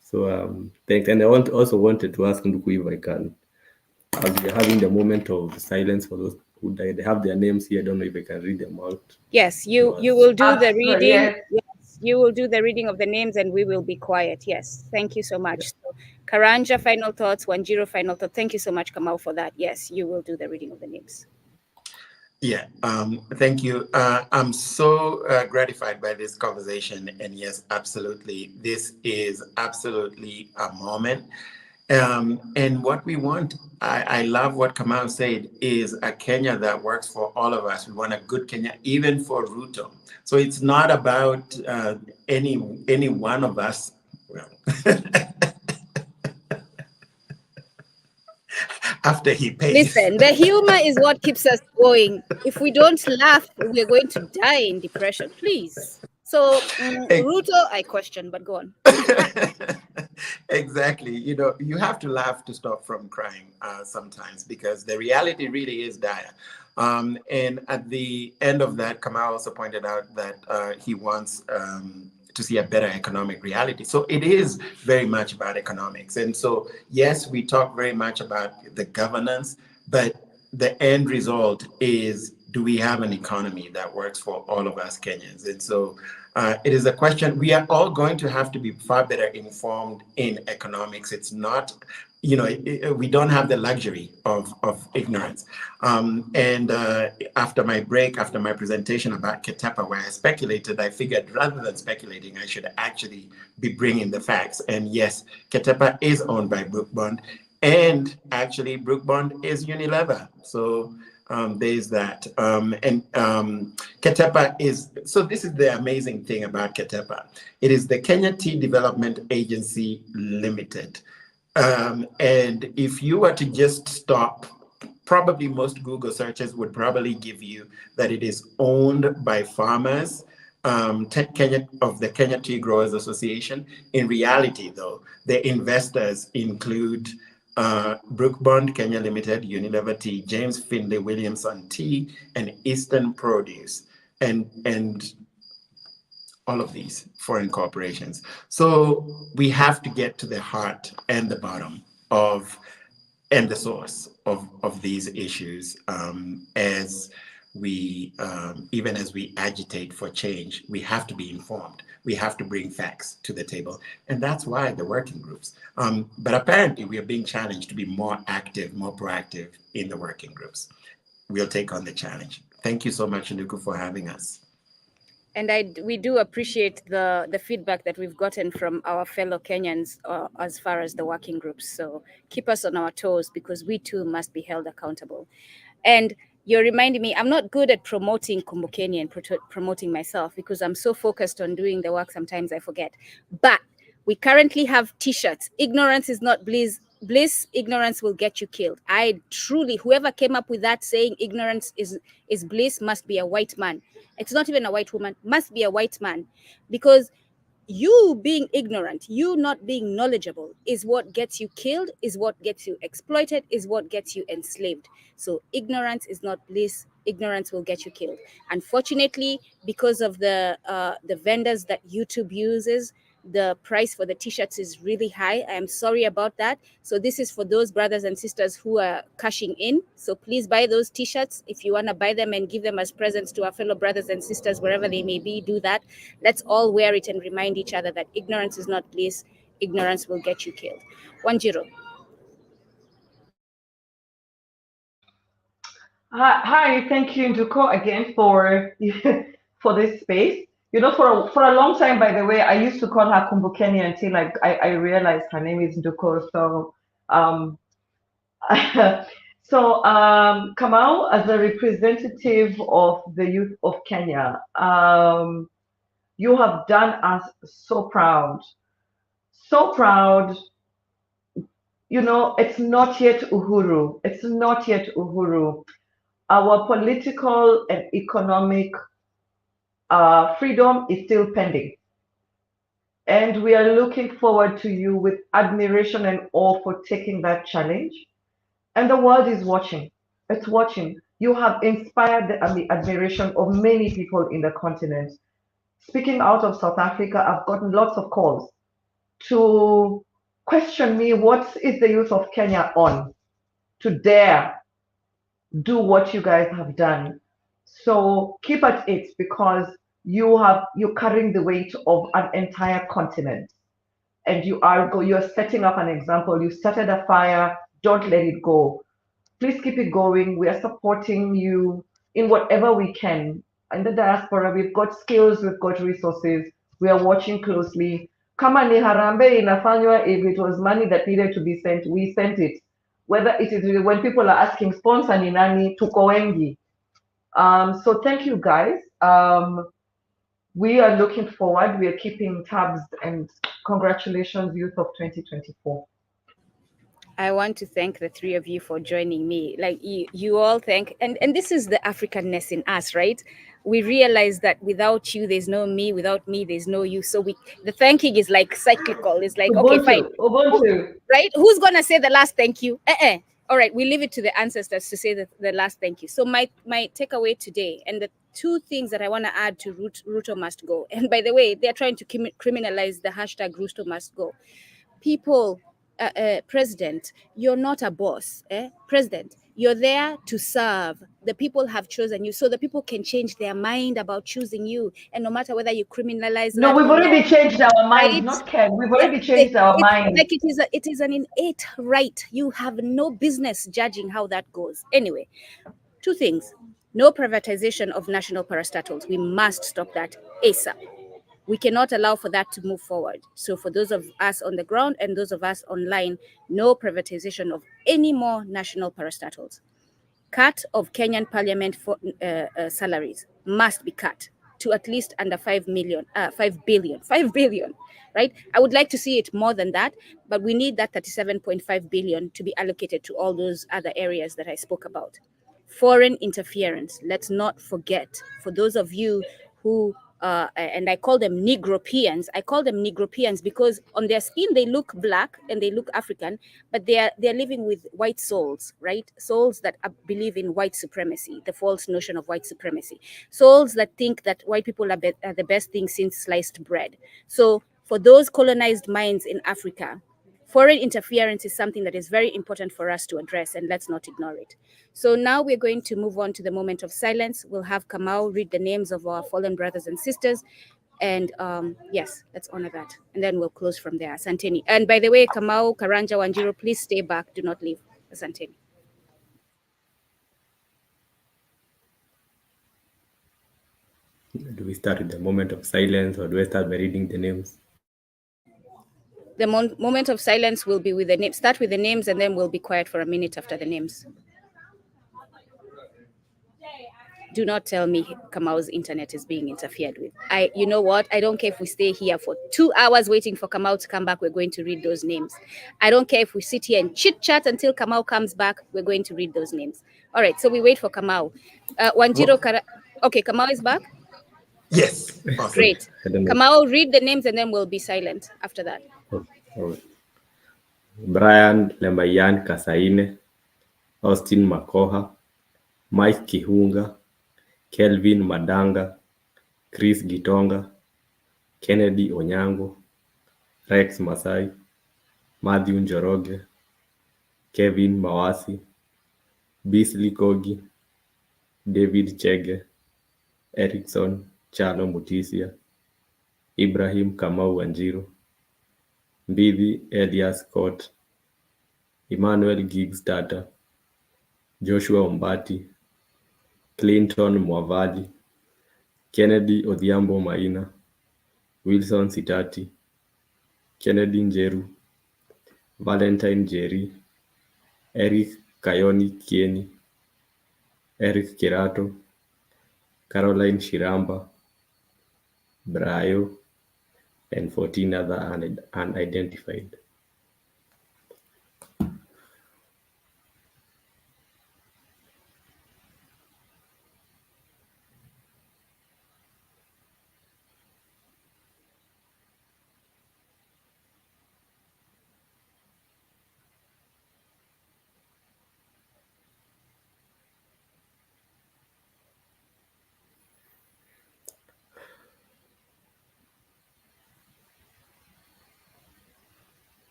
So thanks. And I also wanted to ask Nduku if I can, as we are having the moment of silence for those who died, they have their names here. I don't know if I can read them out. Yes, you will do the Absolutely, reading. yes. Yes, you will do the reading of the names, and we will be quiet. Yes, thank you so much. So, Karanja, final thoughts. Wanjiro, final thought. Thank you so much, Kamau, for that. Yes, you will do the reading of the names. Yeah, thank you. I'm so gratified by this conversation. And yes, absolutely. This is absolutely a moment. And what we want, I love what Kamau said, is a Kenya that works for all of us. We want a good Kenya, even for Ruto. So it's not about any one of us. Well, after he pays. Listen, the humor is what keeps us going. If we don't laugh, we're going to die in depression. Please. So, Ruto, I question, but go on. Exactly. You know, you have to laugh to stop from crying sometimes, because the reality really is dire. And at the end of that, Kamal also pointed out that he wants to see a better economic reality. So it is very much about economics. And so, yes, we talk very much about the governance, but the end result is, do we have an economy that works for all of us Kenyans? And so it is a question. We are all going to have to be far better informed in economics. It's not, you know, we don't have the luxury of ignorance. And after my break, after my presentation about Ketepa, where I speculated, I figured rather than speculating, I should actually be bringing the facts. And yes, Ketepa is owned by Brookbond. And actually, Brookbond is Unilever. So there's that. Ketepa is, so this is the amazing thing about Ketepa. It is the Kenya Tea Development Agency Limited. And if you were to just stop, probably most Google searches would probably give you that it is owned by farmers Kenya, of the Kenya Tea Growers Association. In reality, though, the investors include Brookbond Kenya Limited, Unilever Tea, James Findlay Williamson Tea, and Eastern Produce, and all of these foreign corporations. So we have to get to the heart and the bottom of and the source of these issues as we, even as we agitate for change, we have to be informed. We have to bring facts to the table. And that's why the working groups. But apparently we are being challenged to be more active, more proactive in the working groups. We'll take on the challenge. Thank you so much, Nduku, for having us. And we do appreciate the feedback that we've gotten from our fellow Kenyans as far as the working groups. So keep us on our toes, because we too must be held accountable. And you're reminding me, I'm not good at promoting Kumbukeni and promoting myself, because I'm so focused on doing the work, sometimes I forget. But we currently have t-shirts. Ignorance is not bliss. Ignorance will get you killed. I truly, whoever came up with that saying ignorance is bliss must be a white man. It's not even a white woman, must be a white man, because you being ignorant, you not being knowledgeable is what gets you killed, is what gets you exploited, is what gets you enslaved. So ignorance is not bliss. Ignorance will get you killed. Unfortunately, because of the vendors that YouTube uses, the price for the t-shirts is really high. I am sorry about that. So this is for those brothers and sisters who are cashing in. So please buy those t-shirts. If you want to buy them and give them as presents to our fellow brothers and sisters, wherever they may be, do that. Let's all wear it and remind each other that ignorance is not bliss. Ignorance will get you killed. Wanjiro. Hi, thank you, Nduko, again for for this space. You know, for a long time, by the way, I used to call her Kumbukeni until I realized her name is Nduko. So um, Kamau, as a representative of the youth of Kenya, you have done us so proud, so proud. You know, it's not yet Uhuru. It's not yet Uhuru. Our political and economic freedom is still pending. And we are looking forward to you with admiration and awe for taking that challenge. And the world is watching. It's watching. You have inspired the admiration of many people in the continent. speaking out of South Africa, I've gotten lots of calls to question me, what is the youth of Kenya on to dare do what you guys have done? So keep at it, because you're carrying the weight of an entire continent, and you're setting up an example. You started a fire, don't let it go. Please keep it going. We are supporting you in whatever we can. In the diaspora, we've got skills, we've got resources. We are watching closely. Kama ni harambe inafanywa, if it was money that needed to be sent, we sent it. Whether it is when people are asking sponsor ni nani, tuko wengi. So thank you guys. We are looking forward. We are keeping tabs, and congratulations, Youth of 2024. I want to thank the three of you for joining me. Like you all thank, and this is the Africanness in us, right? We realize that without you, there's no me. Without me, there's no you. So the thanking is like cyclical. It's like, okay, fine. Ubuntu. Right? Who's gonna say the last thank you? All right, we leave it to the ancestors to say the last thank you. So my takeaway today, and the two things that I want to add to Ruto must go. And by the way, they're trying to criminalize the hashtag Ruto must go. People, President, you're not a boss. President, you're there to serve. The people have chosen you, so the people can change their mind about choosing you. And no matter whether you criminalize No, that we've or already not, changed our minds, right? not Ken. We've already changed our minds. Like it is an innate right. You have no business judging how that goes. Anyway, two things. No privatization of national parastatals. We must stop that ASAP. We cannot allow for that to move forward. So for those of us on the ground and those of us online, no privatization of any more national parastatals. Cut of Kenyan parliament for salaries must be cut to at least under 5 billion, right? I would like to see it more than that, but we need that 37.5 billion to be allocated to all those other areas that I spoke about. Foreign interference, let's not forget, for those of you who and I call them Negropeans. I call them Negropeans because on their skin they look black and they look African, but they're living with white souls, right? Souls that believe in white supremacy, the false notion of white supremacy. Souls that think that white people are the best thing since sliced bread. So for those colonized minds in Africa, foreign interference is something that is very important for us to address, and let's not ignore it. So now we're going to move on to the moment of silence. We'll have Kamau read the names of our fallen brothers and sisters. And yes, let's honor that. And then we'll close from there. Asanteni. And by the way, Kamau, Karanja, Wanjiro, please stay back. Do not leave. Asanteni. Do we start with the moment of silence, or do I start by reading the names? The moment of silence will be with the names. Start with the names, and then we'll be quiet for a minute after the names. Do not tell me Kamau's internet is being interfered with. You know what? I don't care if we stay here for 2 hours waiting for Kamau to come back. We're going to read those names. I don't care if we sit here and chit chat until Kamau comes back. We're going to read those names. All right. So we wait for Kamau. Wanjiro, okay, Kamau is back. Yes. Awesome. Great. Kamau, read the names and then we'll be silent after that. Oh. Brian Lemayan Kasaine, Austin Makoha, Mike Kihunga, Kelvin Madanga, Chris Gitonga, Kennedy Onyango, Rex Masai, Matthew Njoroge, Kevin Mawasi, Beasley Kogi, David Chege, Erickson Chalo Mutisia, Ibrahim Kamau Wanjiru, Mbidi Elias Scott, Emmanuel Giggs Tata, Joshua Ombati, Clinton Mwavali, Kennedy Odhiambo Maina, Wilson Sitati, Kennedy Njeru, Valentine Jerry, Eric Kayoni Kieni, Eric Kirato, Caroline Shiramba, Brayo, and 14 other unidentified.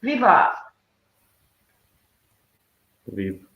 Viva. Viva.